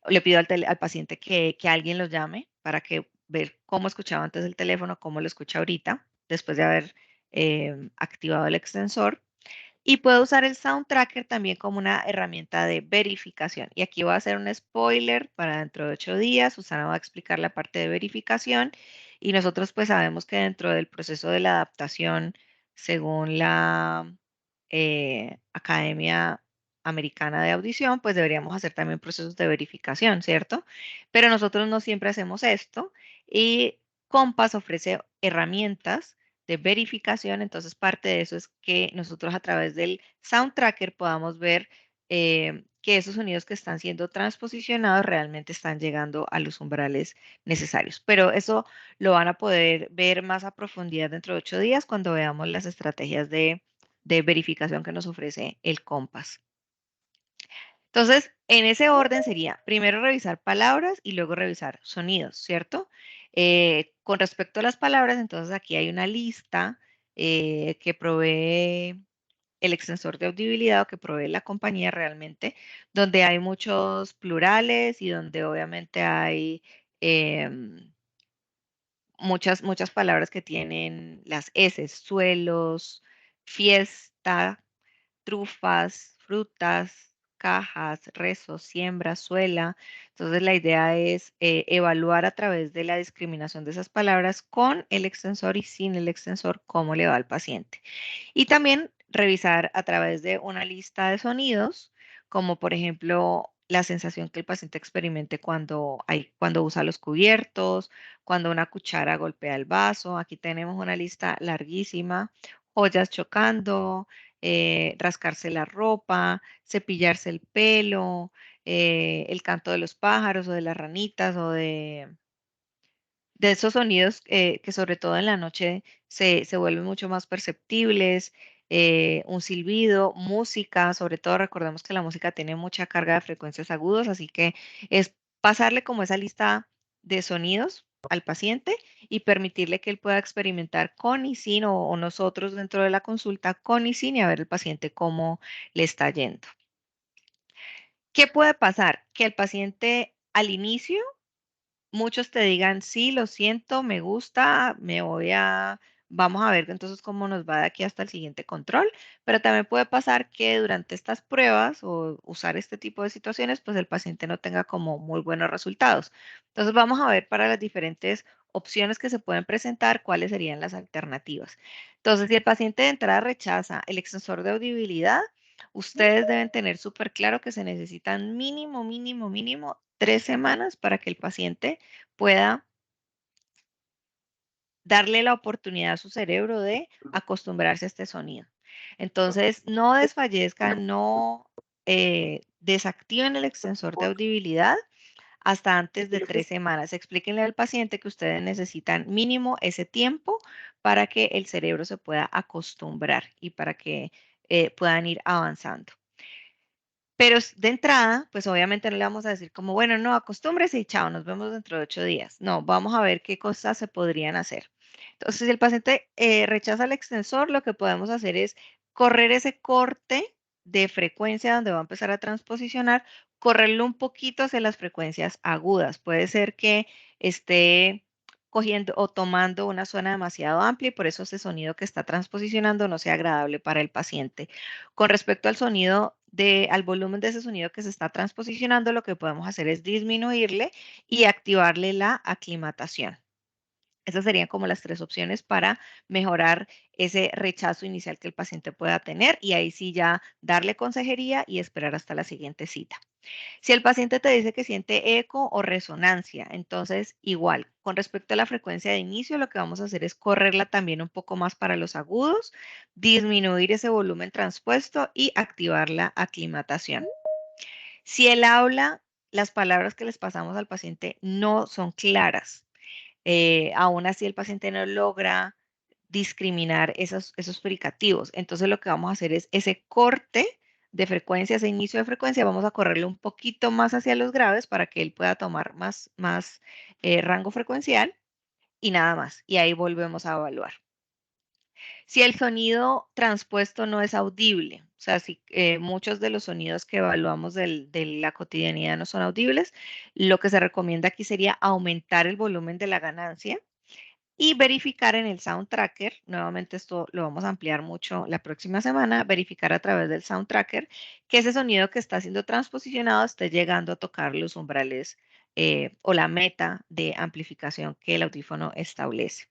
le pido al paciente que alguien lo llame para que ver cómo escuchaba antes el teléfono, cómo lo escucha ahorita, después de haber activado el extensor. Y puedo usar el Sound Tracker también como una herramienta de verificación. Y aquí voy a hacer un spoiler para dentro de 8 días. Susana va a explicar la parte de verificación. Y nosotros pues sabemos que dentro del proceso de la adaptación, según la Academia Americana de Audición, pues deberíamos hacer también procesos de verificación, ¿cierto? Pero nosotros no siempre hacemos esto. Y Compass ofrece herramientas de verificación, entonces parte de eso es que nosotros a través del Sound Tracker podamos ver que esos sonidos que están siendo transposicionados realmente están llegando a los umbrales necesarios. Pero eso lo van a poder ver más a profundidad dentro de 8 días cuando veamos las estrategias de verificación que nos ofrece el Compass. Entonces, en ese orden sería primero revisar palabras y luego revisar sonidos, ¿cierto? Con respecto a las palabras, entonces aquí hay una lista que provee el extensor de audibilidad o que provee la compañía realmente, donde hay muchos plurales y donde obviamente hay muchas palabras que tienen las S, suelos, fiesta, trufas, frutas, cajas, rezos, siembra, suela. Entonces la idea es evaluar a través de la discriminación de esas palabras con el extensor y sin el extensor cómo le va al paciente. Y también revisar a través de una lista de sonidos, como por ejemplo la sensación que el paciente experimente cuando usa los cubiertos, cuando una cuchara golpea el vaso. Aquí tenemos una lista larguísima, joyas chocando, rascarse la ropa, cepillarse el pelo, el canto de los pájaros o de las ranitas o de esos sonidos que sobre todo en la noche se vuelven mucho más perceptibles, un silbido, música, sobre todo recordemos que la música tiene mucha carga de frecuencias agudas, así que es pasarle como esa lista de sonidos al paciente y permitirle que él pueda experimentar con y sin, o nosotros dentro de la consulta con y sin, y a ver el paciente cómo le está yendo. ¿Qué puede pasar? Que el paciente al inicio muchos te digan, sí, lo siento, me gusta, vamos a ver entonces cómo nos va de aquí hasta el siguiente control, pero también puede pasar que durante estas pruebas o usar este tipo de situaciones, pues el paciente no tenga como muy buenos resultados. Entonces vamos a ver para las diferentes opciones que se pueden presentar, cuáles serían las alternativas. Entonces, si el paciente de entrada rechaza el extensor de audibilidad, ustedes deben tener súper claro que se necesitan mínimo 3 semanas para que el paciente pueda darle la oportunidad a su cerebro de acostumbrarse a este sonido. Entonces, no desfallezcan, no desactiven el extensor de audibilidad hasta antes de 3 semanas. Explíquenle al paciente que ustedes necesitan mínimo ese tiempo para que el cerebro se pueda acostumbrar y para que puedan ir avanzando. Pero de entrada, pues obviamente no le vamos a decir como, bueno, no, acostúmbrese y chao, nos vemos dentro de 8 días. No, vamos a ver qué cosas se podrían hacer. Entonces, si el paciente rechaza el extensor, lo que podemos hacer es correr ese corte de frecuencia donde va a empezar a transposicionar, correrlo un poquito hacia las frecuencias agudas. Puede ser que esté cogiendo o tomando una zona demasiado amplia y por eso ese sonido que está transposicionando no sea agradable para el paciente. Con respecto al sonido al volumen de ese sonido que se está transposicionando, lo que podemos hacer es disminuirle y activarle la aclimatación. Esas serían como las 3 opciones para mejorar ese rechazo inicial que el paciente pueda tener y ahí sí ya darle consejería y esperar hasta la siguiente cita. Si el paciente te dice que siente eco o resonancia, entonces igual, con respecto a la frecuencia de inicio, lo que vamos a hacer es correrla también un poco más para los agudos, disminuir ese volumen transpuesto y activar la aclimatación. Si él habla, las palabras que les pasamos al paciente no son claras. Aún así el paciente no logra discriminar esos fricativos. Entonces lo que vamos a hacer es ese corte de frecuencia, ese inicio de frecuencia, vamos a correrlo un poquito más hacia los graves para que él pueda tomar más rango frecuencial y nada más. Y ahí volvemos a evaluar. Si el sonido transpuesto no es audible, o sea, si muchos de los sonidos que evaluamos de la cotidianidad no son audibles, lo que se recomienda aquí sería aumentar el volumen de la ganancia y verificar en el Sound Tracker, nuevamente esto lo vamos a ampliar mucho la próxima semana, verificar a través del Sound Tracker que ese sonido que está siendo transposicionado esté llegando a tocar los umbrales o la meta de amplificación que el audífono establece.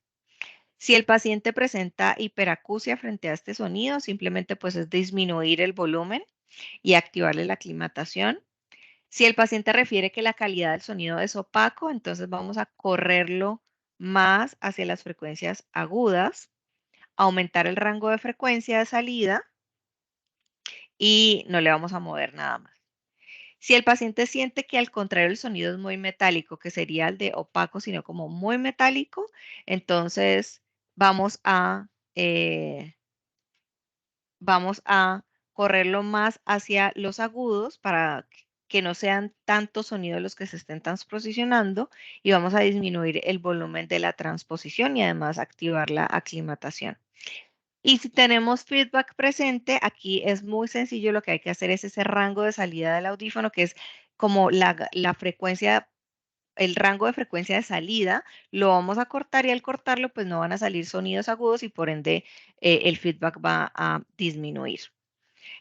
Si el paciente presenta hiperacusia frente a este sonido, simplemente pues es disminuir el volumen y activarle la aclimatación. Si el paciente refiere que la calidad del sonido es opaco, entonces vamos a correrlo más hacia las frecuencias agudas, aumentar el rango de frecuencia de salida y no le vamos a mover nada más. Si el paciente siente que al contrario el sonido es muy metálico, que sería el de opaco, sino como muy metálico, entonces vamos eh, vamos a correrlo más hacia los agudos para que no sean tantos sonidos los que se estén transposicionando y vamos a disminuir el volumen de la transposición y además activar la aclimatación. Y si tenemos feedback presente, aquí es muy sencillo, lo que hay que hacer es ese rango de salida del audífono, que es como la frecuencia, el rango de frecuencia de salida, lo vamos a cortar y al cortarlo pues no van a salir sonidos agudos y por ende el feedback va a disminuir.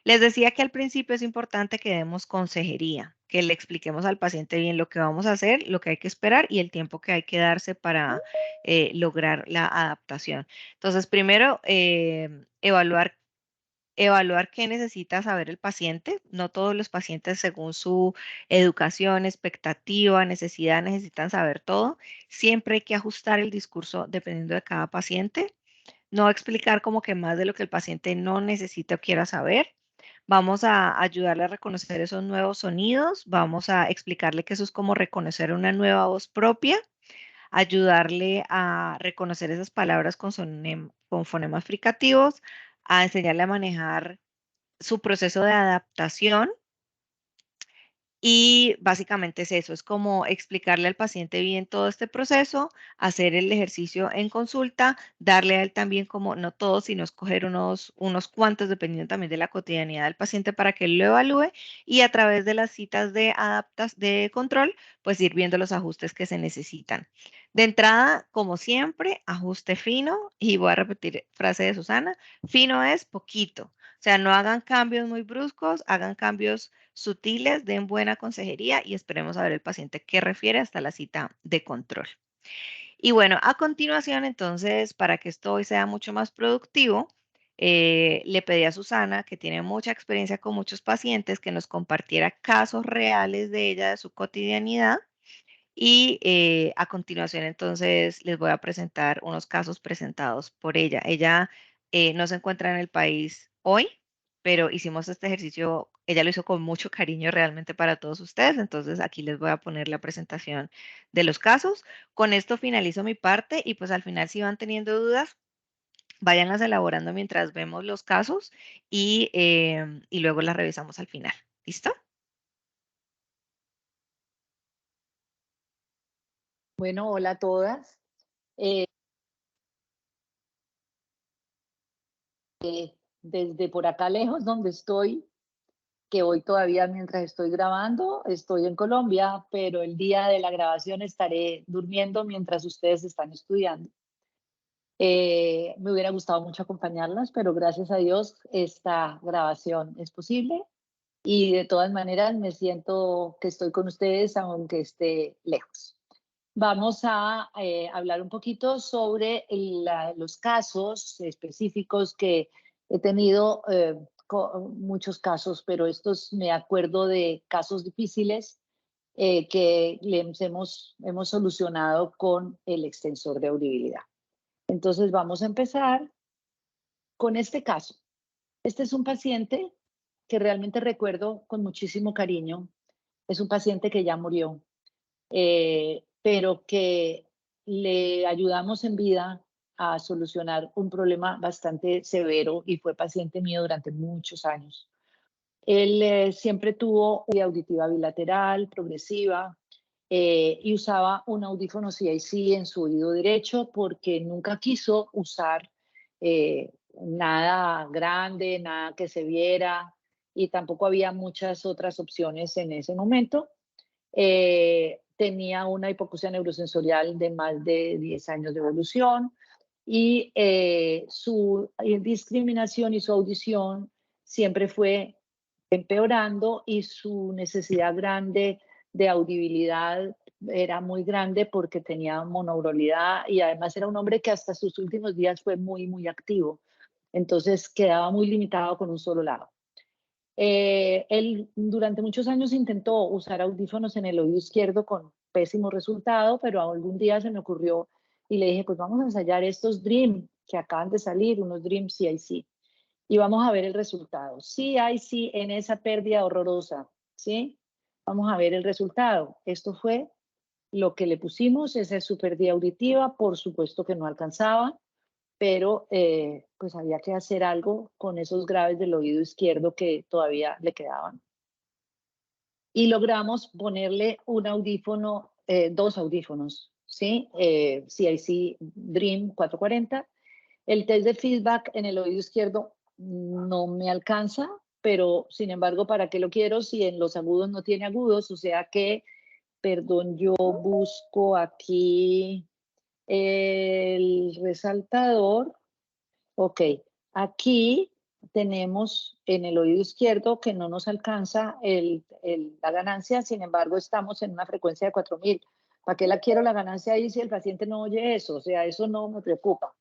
Les decía que al principio es importante que demos consejería, que le expliquemos al paciente bien lo que vamos a hacer, lo que hay que esperar y el tiempo que hay que darse para lograr la adaptación. Entonces, primero, evaluar qué necesita saber el paciente. No todos los pacientes, según su educación, expectativa, necesidad, necesitan saber todo. Siempre hay que ajustar el discurso dependiendo de cada paciente. No explicar como que más de lo que el paciente no necesita o quiera saber. Vamos a ayudarle a reconocer esos nuevos sonidos. Vamos a explicarle que eso es como reconocer una nueva voz propia. Ayudarle a reconocer esas palabras con fonemas fricativos. A enseñarle a manejar su proceso de adaptación y básicamente es eso, es como explicarle al paciente bien todo este proceso, hacer el ejercicio en consulta, darle a él también como, no todos, sino escoger unos cuantos, dependiendo también de la cotidianidad del paciente para que él lo evalúe y a través de las citas de control, pues ir viendo los ajustes que se necesitan. De entrada, como siempre, ajuste fino y voy a repetir frase de Susana, fino es poquito. O sea, no hagan cambios muy bruscos, hagan cambios sutiles, den buena consejería y esperemos a ver el paciente qué refiere hasta la cita de control. Y bueno, a continuación, entonces, para que esto hoy sea mucho más productivo, le pedí a Susana, que tiene mucha experiencia con muchos pacientes, que nos compartiera casos reales de ella, de su cotidianidad. Y a continuación, entonces, les voy a presentar unos casos presentados por ella. Ella no se encuentra en el país hoy, pero hicimos este ejercicio, ella lo hizo con mucho cariño realmente para todos ustedes. Entonces, aquí les voy a poner la presentación de los casos. Con esto finalizo mi parte y pues al final, si van teniendo dudas, váyanlas elaborando mientras vemos los casos y luego las revisamos al final. ¿Listo? Bueno, hola a todas. Desde por acá lejos donde estoy, que hoy todavía mientras estoy grabando estoy en Colombia, pero el día de la grabación estaré durmiendo mientras ustedes están estudiando. Me hubiera gustado mucho acompañarlas, pero gracias a Dios esta grabación es posible y de todas maneras me siento que estoy con ustedes aunque esté lejos. Vamos a hablar un poquito sobre los casos específicos que he tenido, muchos casos, pero estos me acuerdo de casos difíciles que hemos solucionado con el extensor de audibilidad. Entonces vamos a empezar con este caso. Este es un paciente que realmente recuerdo con muchísimo cariño. Es un paciente que ya murió, pero que le ayudamos en vida a solucionar un problema bastante severo y fue paciente mío durante muchos años. Él siempre tuvo una auditiva bilateral, progresiva, y usaba un audífono CIC en su oído derecho porque nunca quiso usar nada grande, nada que se viera, y tampoco había muchas otras opciones en ese momento. Tenía una hipoacusia neurosensorial de más de 10 años de evolución y su discriminación y su audición siempre fue empeorando y su necesidad grande de audibilidad era muy grande porque tenía monouralidad y además era un hombre que hasta sus últimos días fue muy, muy activo. Entonces quedaba muy limitado con un solo lado. Él durante muchos años intentó usar audífonos en el oído izquierdo con pésimo resultado, pero algún día se me ocurrió y le dije, pues vamos a ensayar estos Dream que acaban de salir, unos Dream CIC, y vamos a ver el resultado. CIC en esa pérdida horrorosa, ¿sí? Vamos a ver el resultado. Esto fue lo que le pusimos, esa es su pérdida auditiva, por supuesto que no alcanzaba, pero pues había que hacer algo con esos graves del oído izquierdo que todavía le quedaban. Y logramos ponerle un audífono, dos audífonos, ¿sí? CIC Dream 440. El test de feedback en el oído izquierdo no me alcanza, pero sin embargo, ¿para qué lo quiero si en los agudos no tiene agudos? O sea que, perdón, yo busco aquí el resaltador. Ok, aquí tenemos en el oído izquierdo que no nos alcanza la ganancia, sin embargo estamos en una frecuencia de 4000. ¿Para qué la quiero la ganancia ahí si el paciente no oye eso? O sea, eso no me preocupa.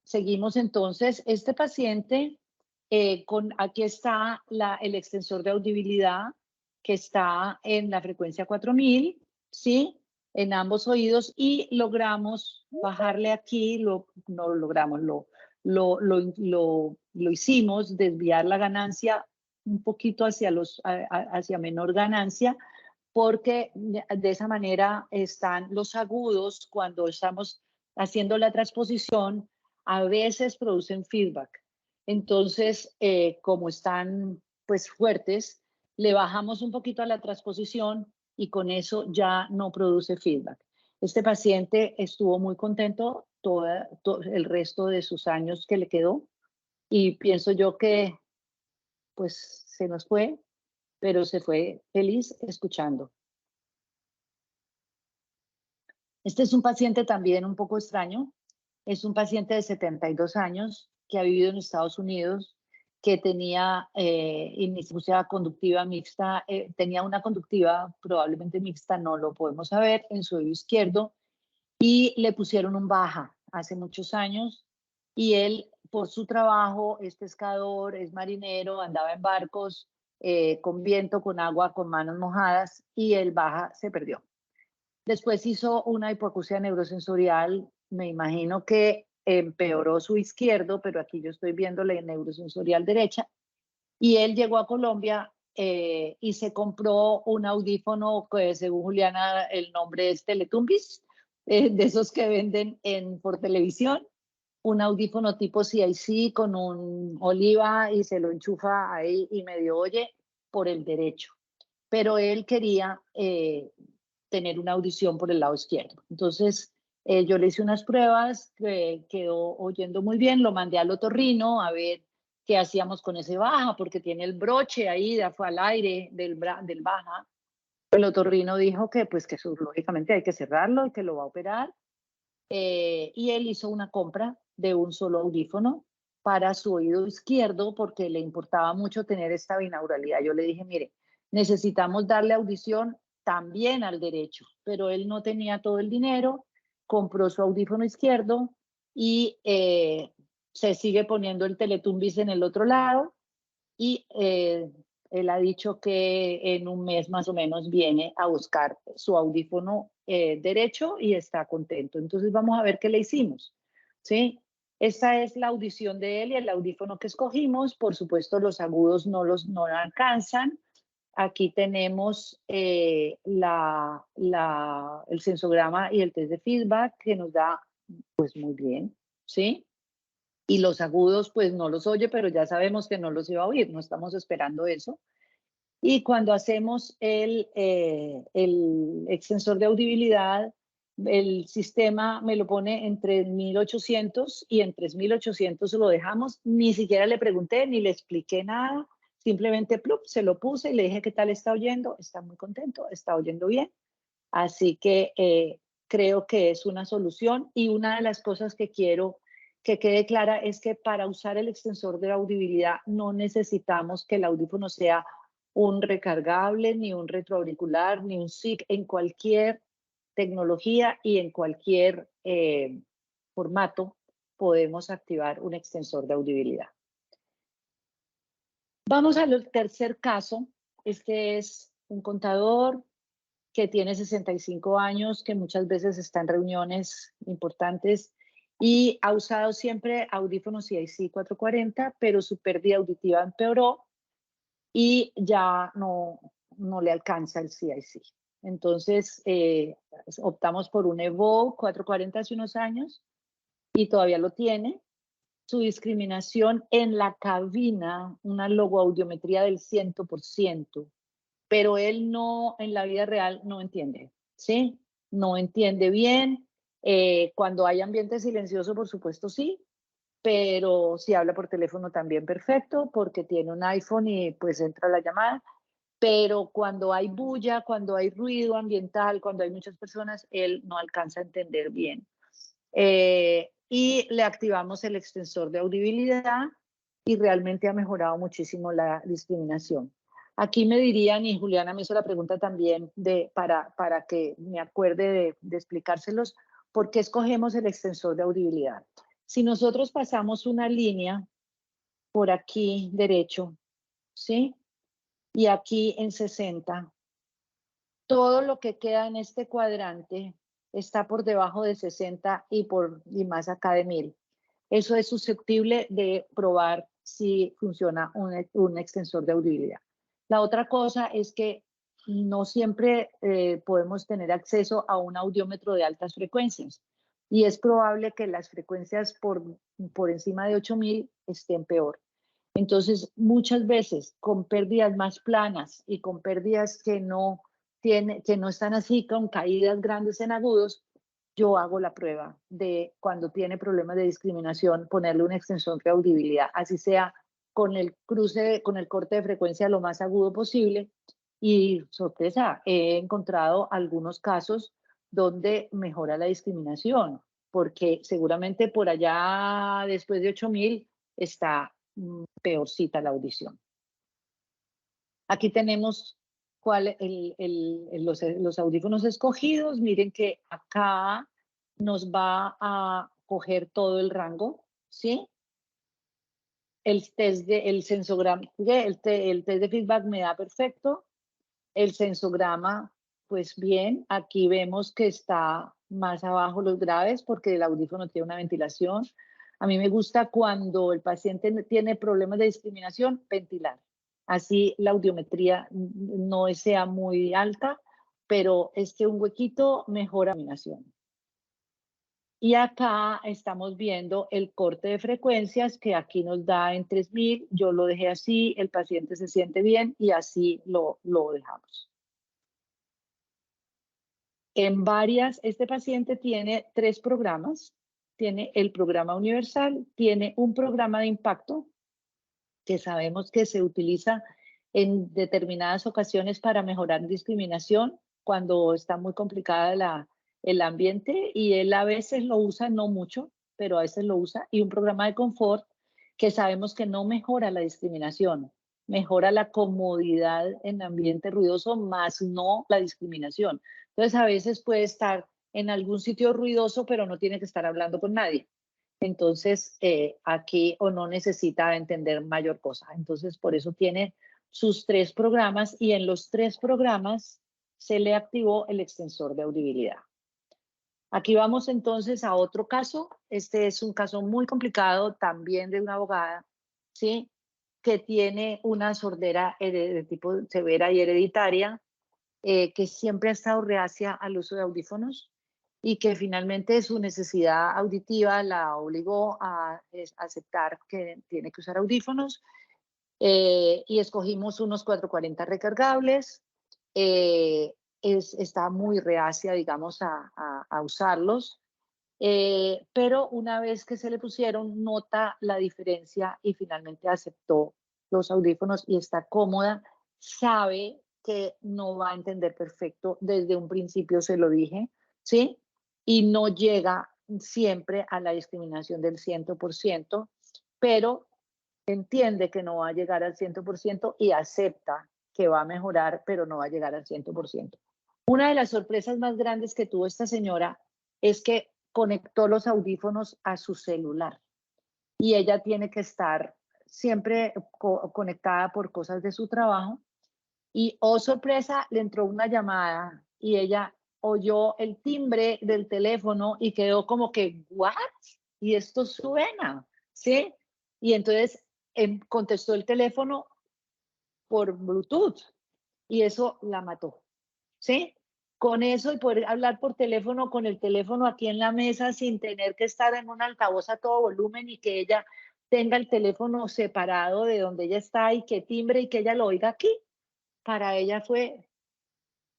Seguimos entonces, este paciente, aquí está el extensor de audibilidad que está en la frecuencia 4000, ¿sí? En ambos oídos y logramos bajarle aquí, no lo logramos, lo hicimos, desviar la ganancia un poquito hacia menor ganancia, porque de esa manera están los agudos cuando estamos haciendo la transposición, a veces producen feedback. Entonces, como están pues fuertes, le bajamos un poquito a la transposición y con eso ya no produce feedback. Este paciente estuvo muy contento todo el resto de sus años que le quedó y pienso yo que pues se nos fue, pero se fue feliz escuchando. Este es un paciente también un poco extraño. Es un paciente de 72 años que ha vivido en Estados Unidos, que tenía insuficiencia conductiva mixta, tenía una conductiva probablemente mixta, no lo podemos saber, en su oído izquierdo, y le pusieron un baja hace muchos años, y él, por su trabajo, es pescador, es marinero, andaba en barcos con viento, con agua, con manos mojadas, y el baja se perdió. Después hizo una hipoacusia neurosensorial, me imagino que empeoró su izquierdo, pero aquí yo estoy viendo la neurosensorial derecha, y él llegó a Colombia y se compró un audífono que según Juliana el nombre es Teletumbis, de esos que venden por televisión, un audífono tipo CIC con un oliva y se lo enchufa ahí y medio oye por el derecho, pero él quería tener una audición por el lado izquierdo. Entonces, yo le hice unas pruebas, quedó oyendo muy bien, lo mandé al otorrino a ver ¿qué hacíamos con ese baja? Porque tiene el broche ahí, fue al aire del baja. El otorrino dijo que pues que eso, lógicamente hay que cerrarlo y que lo va a operar. Y él hizo una compra de un solo audífono para su oído izquierdo porque le importaba mucho tener esta binauralidad. Yo le dije, mire, necesitamos darle audición también al derecho, pero él no tenía todo el dinero, compró su audífono izquierdo y se sigue poniendo el Teletumbis en el otro lado y él ha dicho que en un mes más o menos viene a buscar su audífono derecho y está contento. Entonces vamos a ver qué le hicimos, ¿sí? Esta es la audición de él y el audífono que escogimos. Por supuesto, los agudos no alcanzan. Aquí tenemos el sensograma y el test de feedback que nos da pues muy bien, ¿sí? Y los agudos pues no los oye, pero ya sabemos que no los iba a oír, no estamos esperando eso. Y cuando hacemos el extensor de audibilidad, el sistema me lo pone en 3800 y en 3800 lo dejamos. Ni siquiera le pregunté ni le expliqué nada, simplemente plup, se lo puse y le dije qué tal está oyendo. Está muy contento, está oyendo bien. Así que creo que es una solución y una de las cosas que quiero que quede clara es que para usar el extensor de audibilidad no necesitamos que el audífono sea un recargable, ni un retroauricular, ni un SIC. En cualquier tecnología y en cualquier formato podemos activar un extensor de audibilidad. Vamos al tercer caso. Este es un contador que tiene 65 años, que muchas veces está en reuniones importantes y ha usado siempre audífonos CIC 440, pero su pérdida auditiva empeoró y ya no le alcanza el CIC. Entonces, optamos por un Evo 440 hace unos años y todavía lo tiene. Su discriminación en la cabina, una logoaudiometría del 100%, pero él no, en la vida real, no entiende, ¿sí? No entiende bien. Cuando hay ambiente silencioso, por supuesto, sí, pero si habla por teléfono también perfecto, porque tiene un iPhone y pues entra la llamada. Pero cuando hay bulla, cuando hay ruido ambiental, cuando hay muchas personas, él no alcanza a entender bien. Y le activamos el extensor de audibilidad y realmente ha mejorado muchísimo la discriminación. Aquí me dirían, y Juliana me hizo la pregunta también para que me acuerde de explicárselos, ¿por qué escogemos el extensor de audibilidad? Si nosotros pasamos una línea por aquí derecho, ¿sí? Y aquí en 60, todo lo que queda en este cuadrante está por debajo de 60 y más acá de 1000. Eso es susceptible de probar si funciona un extensor de audibilidad. La otra cosa es que no siempre podemos tener acceso a un audiómetro de altas frecuencias y es probable que las frecuencias por encima de 8000 estén peor. Entonces, muchas veces con pérdidas más planas y con pérdidas que no están así, con caídas grandes en agudos, yo hago la prueba de cuando tiene problemas de discriminación, ponerle un extensor de audibilidad, así sea con el con el corte de frecuencia lo más agudo posible. Y sorpresa, he encontrado algunos casos donde mejora la discriminación, porque seguramente por allá después de 8000 está peorcita la audición. Aquí tenemos los audífonos escogidos. Miren que acá nos va a coger todo el rango, ¿sí? El test de feedback me da perfecto. El sensograma, pues bien, aquí vemos que está más abajo los graves porque el audífono tiene una ventilación. A mí me gusta cuando el paciente tiene problemas de discriminación, ventilar. Así la audiometría no sea muy alta, pero es que un huequito mejora la discriminación. Y acá estamos viendo el corte de frecuencias que aquí nos da en 3000. Yo lo dejé así, el paciente se siente bien y así lo dejamos. Este paciente tiene 3 programas. Tiene el programa universal, tiene un programa de impacto que sabemos que se utiliza en determinadas ocasiones para mejorar discriminación cuando está muy complicada el ambiente, y él a veces lo usa, no mucho, pero a veces lo usa, y un programa de confort que sabemos que no mejora la discriminación, mejora la comodidad en ambiente ruidoso, más no la discriminación. Entonces a veces puede estar en algún sitio ruidoso, pero no tiene que estar hablando con nadie. Entonces, aquí o no necesita entender mayor cosa. Entonces, por eso tiene sus 3 programas, y en los 3 programas se le activó el extensor de audibilidad. Aquí vamos entonces a otro caso. Este es un caso muy complicado, también de una abogada, ¿sí? Que tiene una sordera de tipo severa y hereditaria, que siempre ha estado reacia al uso de audífonos, y que finalmente su necesidad auditiva la obligó a aceptar que tiene que usar audífonos, y escogimos unos 440 recargables. Está muy reacia, digamos, a usarlos, pero una vez que se le pusieron, nota la diferencia y finalmente aceptó los audífonos y está cómoda. Sabe que no va a entender perfecto, desde un principio se lo dije, ¿sí? Y no llega siempre a la discriminación del 100%, pero entiende que no va a llegar al 100% y acepta que va a mejorar, pero no va a llegar al 100%. Una de las sorpresas más grandes que tuvo esta señora es que conectó los audífonos a su celular, y ella tiene que estar siempre conectada por cosas de su trabajo, y oh sorpresa, le entró una llamada y ella oyó el timbre del teléfono y quedó como que, ¿what? Y esto suena, ¿sí? Y entonces contestó el teléfono por Bluetooth, y eso la mató, ¿sí? Con eso, y poder hablar por teléfono, con el teléfono aquí en la mesa, sin tener que estar en un altavoz a todo volumen, y que ella tenga el teléfono separado de donde ella está y que timbre y que ella lo oiga aquí. Para ella fue,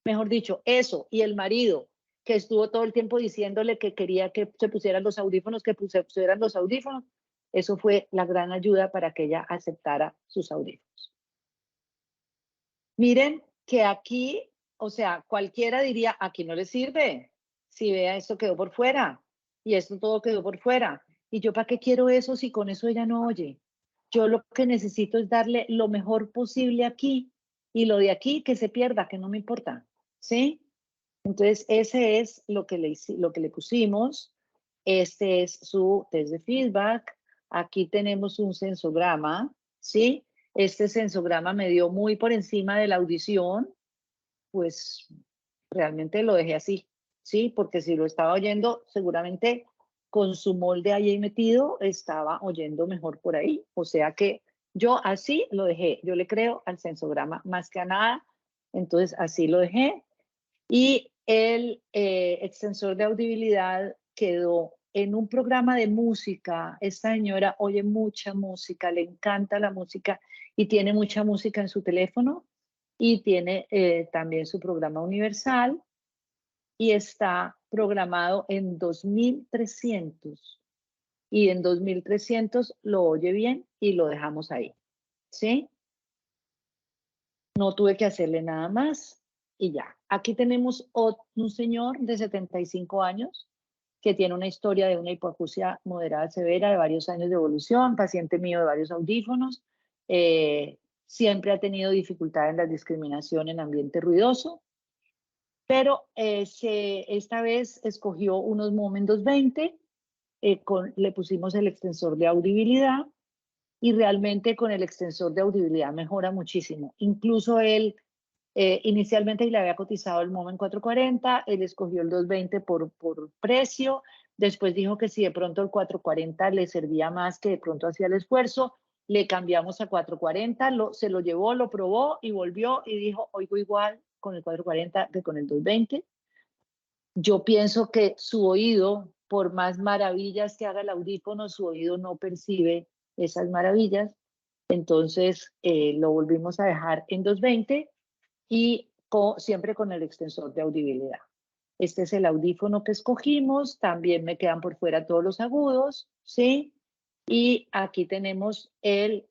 mejor dicho, eso. Y el marido, que estuvo todo el tiempo diciéndole que quería que se pusieran los audífonos, que se pusieran los audífonos, eso fue la gran ayuda para que ella aceptara sus audífonos. Miren que aquí, o sea, cualquiera diría, aquí no le sirve. Si vea, esto quedó por fuera y esto todo quedó por fuera. ¿Y yo para qué quiero eso si con eso ella no oye? Yo lo que necesito es darle lo mejor posible aquí, y lo de aquí que se pierda, que no me importa, ¿sí? Entonces, ese es lo que le pusimos. Este es su test de feedback. Aquí tenemos un sensograma, ¿sí? Este sensograma me dio muy por encima de la audición, pues realmente lo dejé así, ¿sí? Porque si lo estaba oyendo, seguramente con su molde ahí metido, estaba oyendo mejor por ahí. O sea que yo así lo dejé. Yo le creo al sensograma más que a nada. Entonces, así lo dejé. Y el extensor de audibilidad quedó en un programa de música. Esta señora oye mucha música, le encanta la música y tiene mucha música en su teléfono, y tiene también su programa universal, y está programado en 2300, y en 2300 lo oye bien y lo dejamos ahí, ¿sí? No tuve que hacerle nada más y ya. Aquí tenemos un señor de 75 años que tiene una historia de una hipoacusia moderada severa de varios años de evolución, paciente mío de varios audífonos, siempre ha tenido dificultad en la discriminación en ambiente ruidoso, pero esta vez escogió unos Moment 220, le pusimos el extensor de audibilidad, y realmente con el extensor de audibilidad mejora muchísimo. Incluso él inicialmente le había cotizado el Moment 440, él escogió el 220 por precio, después dijo que si de pronto el 440 le servía más, que de pronto hacía el esfuerzo, le cambiamos a 440, se lo llevó, lo probó y volvió y dijo, oigo igual con el 440 que con el 220. Yo pienso que su oído, por más maravillas que haga el audífono, su oído no percibe esas maravillas. Entonces lo volvimos a dejar en 220 y siempre con el extensor de audibilidad. Este es el audífono que escogimos. También me quedan por fuera todos los agudos, ¿sí? Y aquí tenemos el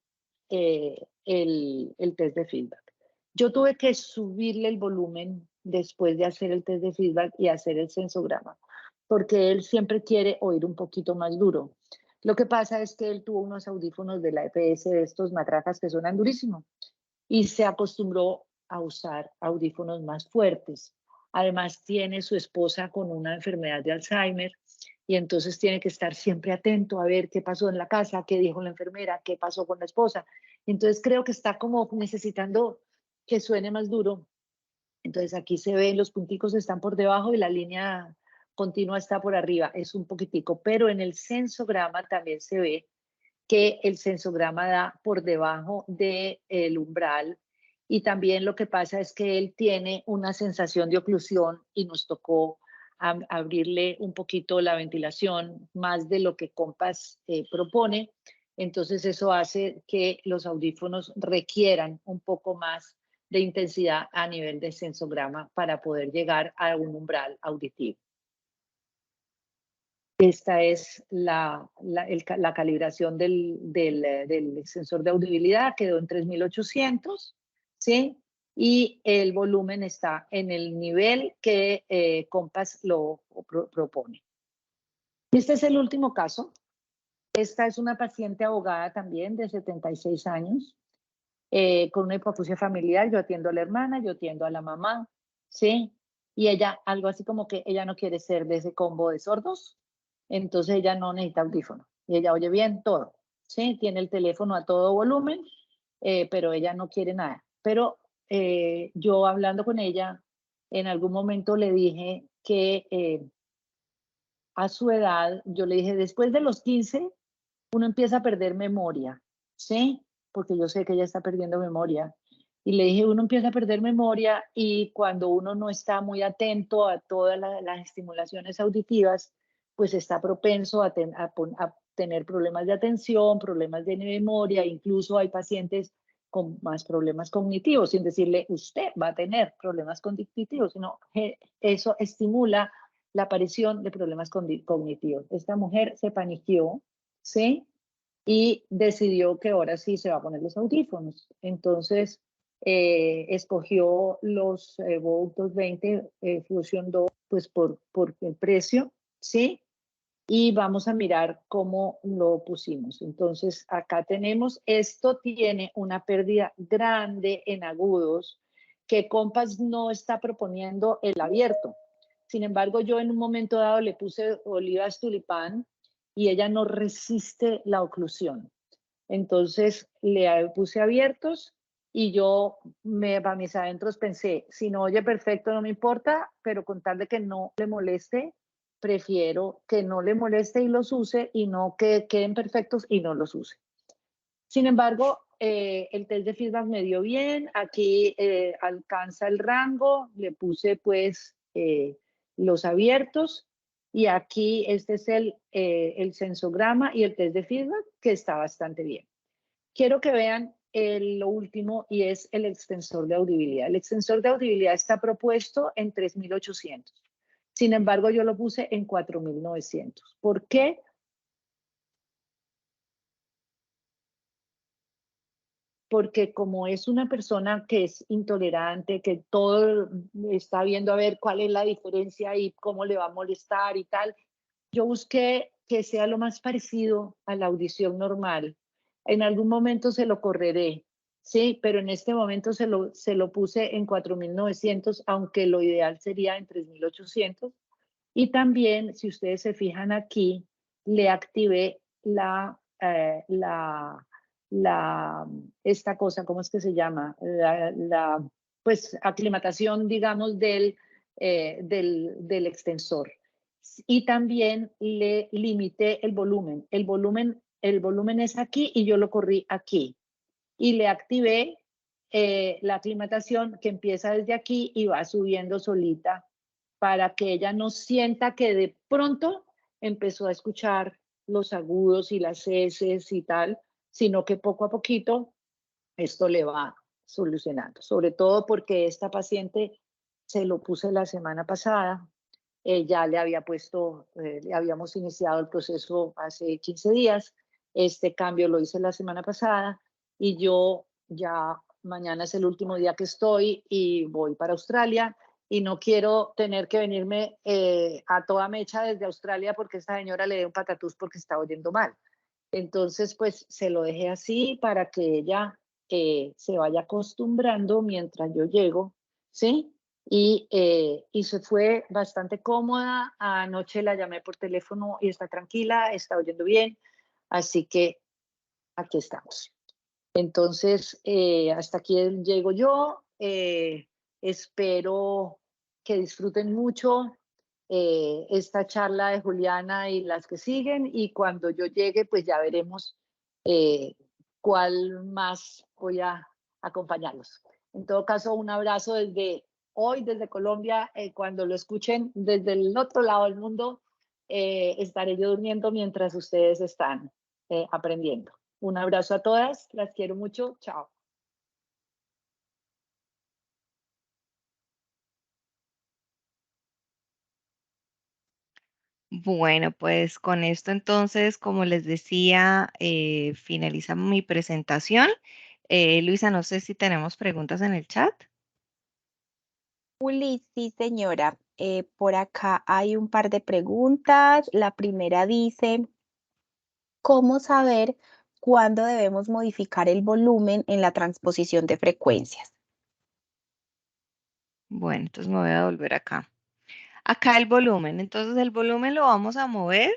el test de feedback. Yo tuve que subirle el volumen después de hacer el test de feedback y hacer el sensograma, porque él siempre quiere oír un poquito más duro. Lo que pasa es que él tuvo unos audífonos de la EPS, de estos matracas que suenan durísimo, y se acostumbró a usar audífonos más fuertes. Además, tiene su esposa con una enfermedad de Alzheimer y entonces tiene que estar siempre atento a ver qué pasó en la casa, qué dijo la enfermera, qué pasó con la esposa. Entonces creo que está como necesitando que suene más duro. Entonces aquí se ven, los punticos están por debajo y la línea continua está por arriba, es un poquitico, pero en el sensograma también se ve que el sensograma da por debajo del umbral y también lo que pasa es que él tiene una sensación de oclusión y nos tocó abrirle un poquito la ventilación más de lo que Compass propone. Entonces eso hace que los audífonos requieran un poco más de intensidad a nivel de sensograma para poder llegar a un umbral auditivo. Esta es la calibración del sensor de audibilidad, quedó en 3800, ¿sí? Y el volumen está en el nivel que Compass lo propone. Este es el último caso. Esta es una paciente abogada también de 76 años, con una hipoacusia familiar. Yo atiendo a la hermana, yo atiendo a la mamá, ¿sí? Y ella, algo así como que ella no quiere ser de ese combo de sordos, entonces ella no necesita audífono. Y ella oye bien todo, ¿sí? Tiene el teléfono a todo volumen, pero ella no quiere nada. Pero yo hablando con ella, en algún momento le dije que a su edad, yo le dije, después de los 15, uno empieza a perder memoria, ¿sí? Porque yo sé que ella está perdiendo memoria. Y le dije, uno empieza a perder memoria y cuando uno no está muy atento a todas las estimulaciones auditivas, pues está propenso a tener problemas de atención, problemas de memoria, incluso hay pacientes con más problemas cognitivos, sin decirle usted va a tener problemas cognitivos, sino eso estimula la aparición de problemas cognitivos. Esta mujer se paniqueó, ¿sí? Y decidió que ahora sí se va a poner los audífonos. Entonces, escogió los Bose 220 Fusion 2, pues por el precio, ¿sí? Y vamos a mirar cómo lo pusimos. Entonces, acá tenemos, esto tiene una pérdida grande en agudos que Compass no está proponiendo el abierto. Sin embargo, yo en un momento dado le puse olivas tulipán y ella no resiste la oclusión. Entonces le puse abiertos y yo para mis adentros pensé, si no oye perfecto no me importa, pero con tal de que no le moleste, prefiero que no le moleste y los use y no que queden perfectos y no los use. Sin embargo, el test de feedback me dio bien, aquí alcanza el rango, le puse pues los abiertos y aquí este es el sensograma y el test de feedback que está bastante bien. Quiero que vean lo último y es el extensor de audibilidad. El extensor de audibilidad está propuesto en 3.800. Sin embargo, yo lo puse en 4.900. ¿Por qué? Porque como es una persona que es intolerante, que todo está viendo a ver cuál es la diferencia y cómo le va a molestar y tal, yo busqué que sea lo más parecido a la audición normal. En algún momento se lo correré, sí, pero en este momento se lo puse en 4.900, aunque lo ideal sería en 3.800. Y también, si ustedes se fijan aquí, le activé esta cosa, ¿cómo es que se llama? Pues aclimatación, digamos, del extensor. Y también le limité el volumen. El volumen es aquí y yo lo corrí aquí. Y le activé la aclimatación que empieza desde aquí y va subiendo solita para que ella no sienta que de pronto empezó a escuchar los agudos y las heces y tal, sino que poco a poquito esto le va solucionando. Sobre todo porque esta paciente se lo puse la semana pasada, ya le había puesto, le habíamos iniciado el proceso hace 15 días, este cambio lo hice la semana pasada y yo ya mañana es el último día que estoy y voy para Australia y no quiero tener que venirme a toda mecha desde Australia porque esta señora le dé un patatús porque está oyendo mal. Entonces, pues se lo dejé así para que ella se vaya acostumbrando mientras yo llego, ¿sí? Y se fue bastante cómoda. Anoche la llamé por teléfono y está tranquila, está oyendo bien. Así que aquí estamos. Entonces, hasta aquí llego yo. Espero que disfruten mucho esta charla de Juliana y las que siguen. Y cuando yo llegue, pues ya veremos cuál más voy a acompañarlos. En todo caso, un abrazo desde hoy, desde Colombia. Cuando lo escuchen desde el otro lado del mundo, estaré yo durmiendo mientras ustedes están aprendiendo. Un abrazo a todas, las quiero mucho, chao. Bueno, pues con esto entonces, como les decía, finaliza mi presentación. Luisa, no sé si tenemos preguntas en el chat. Juli, sí, señora. Por acá hay un par de preguntas. La primera dice, ¿cómo saber cuándo debemos modificar el volumen en la transposición de frecuencias? Bueno, entonces me voy a volver acá. Acá el volumen. Entonces el volumen lo vamos a mover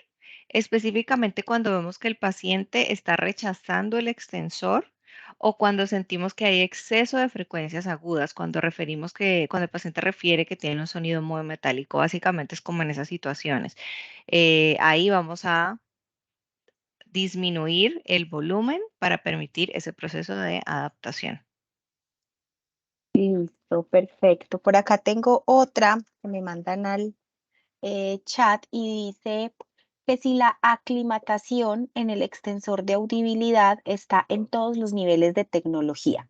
específicamente cuando vemos que el paciente está rechazando el extensor o cuando sentimos que hay exceso de frecuencias agudas, cuando el paciente refiere que tiene un sonido muy metálico, básicamente es como en esas situaciones. Ahí vamos a disminuir el volumen para permitir ese proceso de adaptación. Listo, perfecto. Por acá tengo otra que me mandan al chat y dice que si la aclimatación en el extensor de audibilidad está en todos los niveles de tecnología.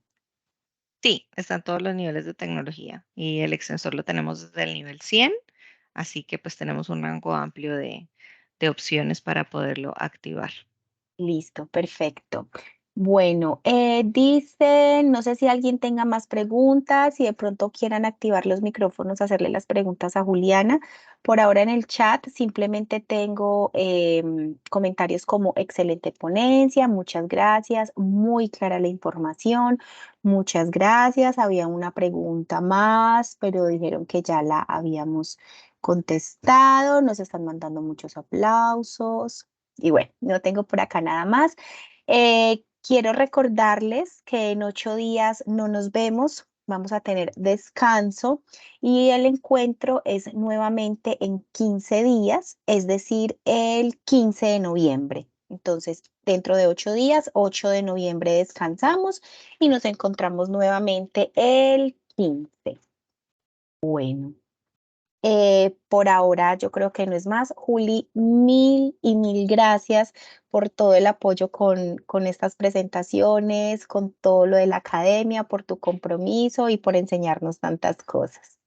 Sí, están todos los niveles de tecnología y el extensor lo tenemos desde el nivel 100, así que pues tenemos un rango amplio de opciones para poderlo activar. Listo, perfecto. Bueno, dice, no sé si alguien tenga más preguntas, si de pronto quieran activar los micrófonos, hacerle las preguntas a Juliana. Por ahora en el chat simplemente tengo comentarios como excelente ponencia, muchas gracias, muy clara la información, muchas gracias. Había una pregunta más, pero dijeron que ya la habíamos contestado, nos están mandando muchos aplausos. Y bueno, no tengo por acá nada más. Quiero recordarles que en 8 días no nos vemos, vamos a tener descanso y el encuentro es nuevamente en 15 días, es decir, el 15 de noviembre. Entonces, dentro de 8 días, 8 de noviembre descansamos y nos encontramos nuevamente el 15. Bueno. Por ahora yo creo que no es más. Juli, mil y mil gracias por todo el apoyo con estas presentaciones, con todo lo de la academia, por tu compromiso y por enseñarnos tantas cosas.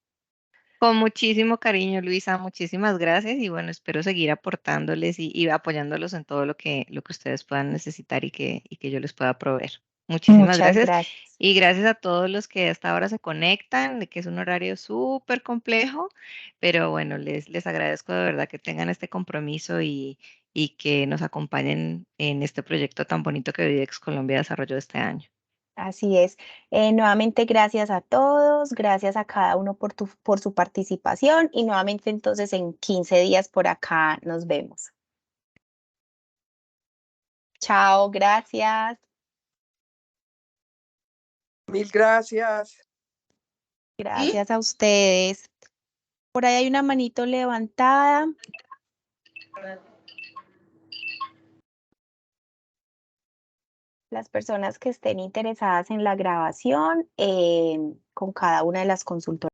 Con muchísimo cariño, Luisa, muchísimas gracias y bueno, espero seguir aportándoles y apoyándolos en todo lo que ustedes puedan necesitar y que yo les pueda proveer. Muchísimas Muchas gracias gracias. y gracias a todos los que hasta ahora se conectan, de que es un horario súper complejo, pero bueno, les agradezco de verdad que tengan este compromiso y que nos acompañen en este proyecto tan bonito que Videx Colombia desarrolló este año. Así es. Nuevamente gracias a todos, gracias a cada uno por su participación y nuevamente entonces en 15 días por acá nos vemos. Chao, gracias. Mil gracias. Gracias a ustedes. Por ahí hay una manito levantada. Las personas que estén interesadas en la grabación con cada una de las consultoras.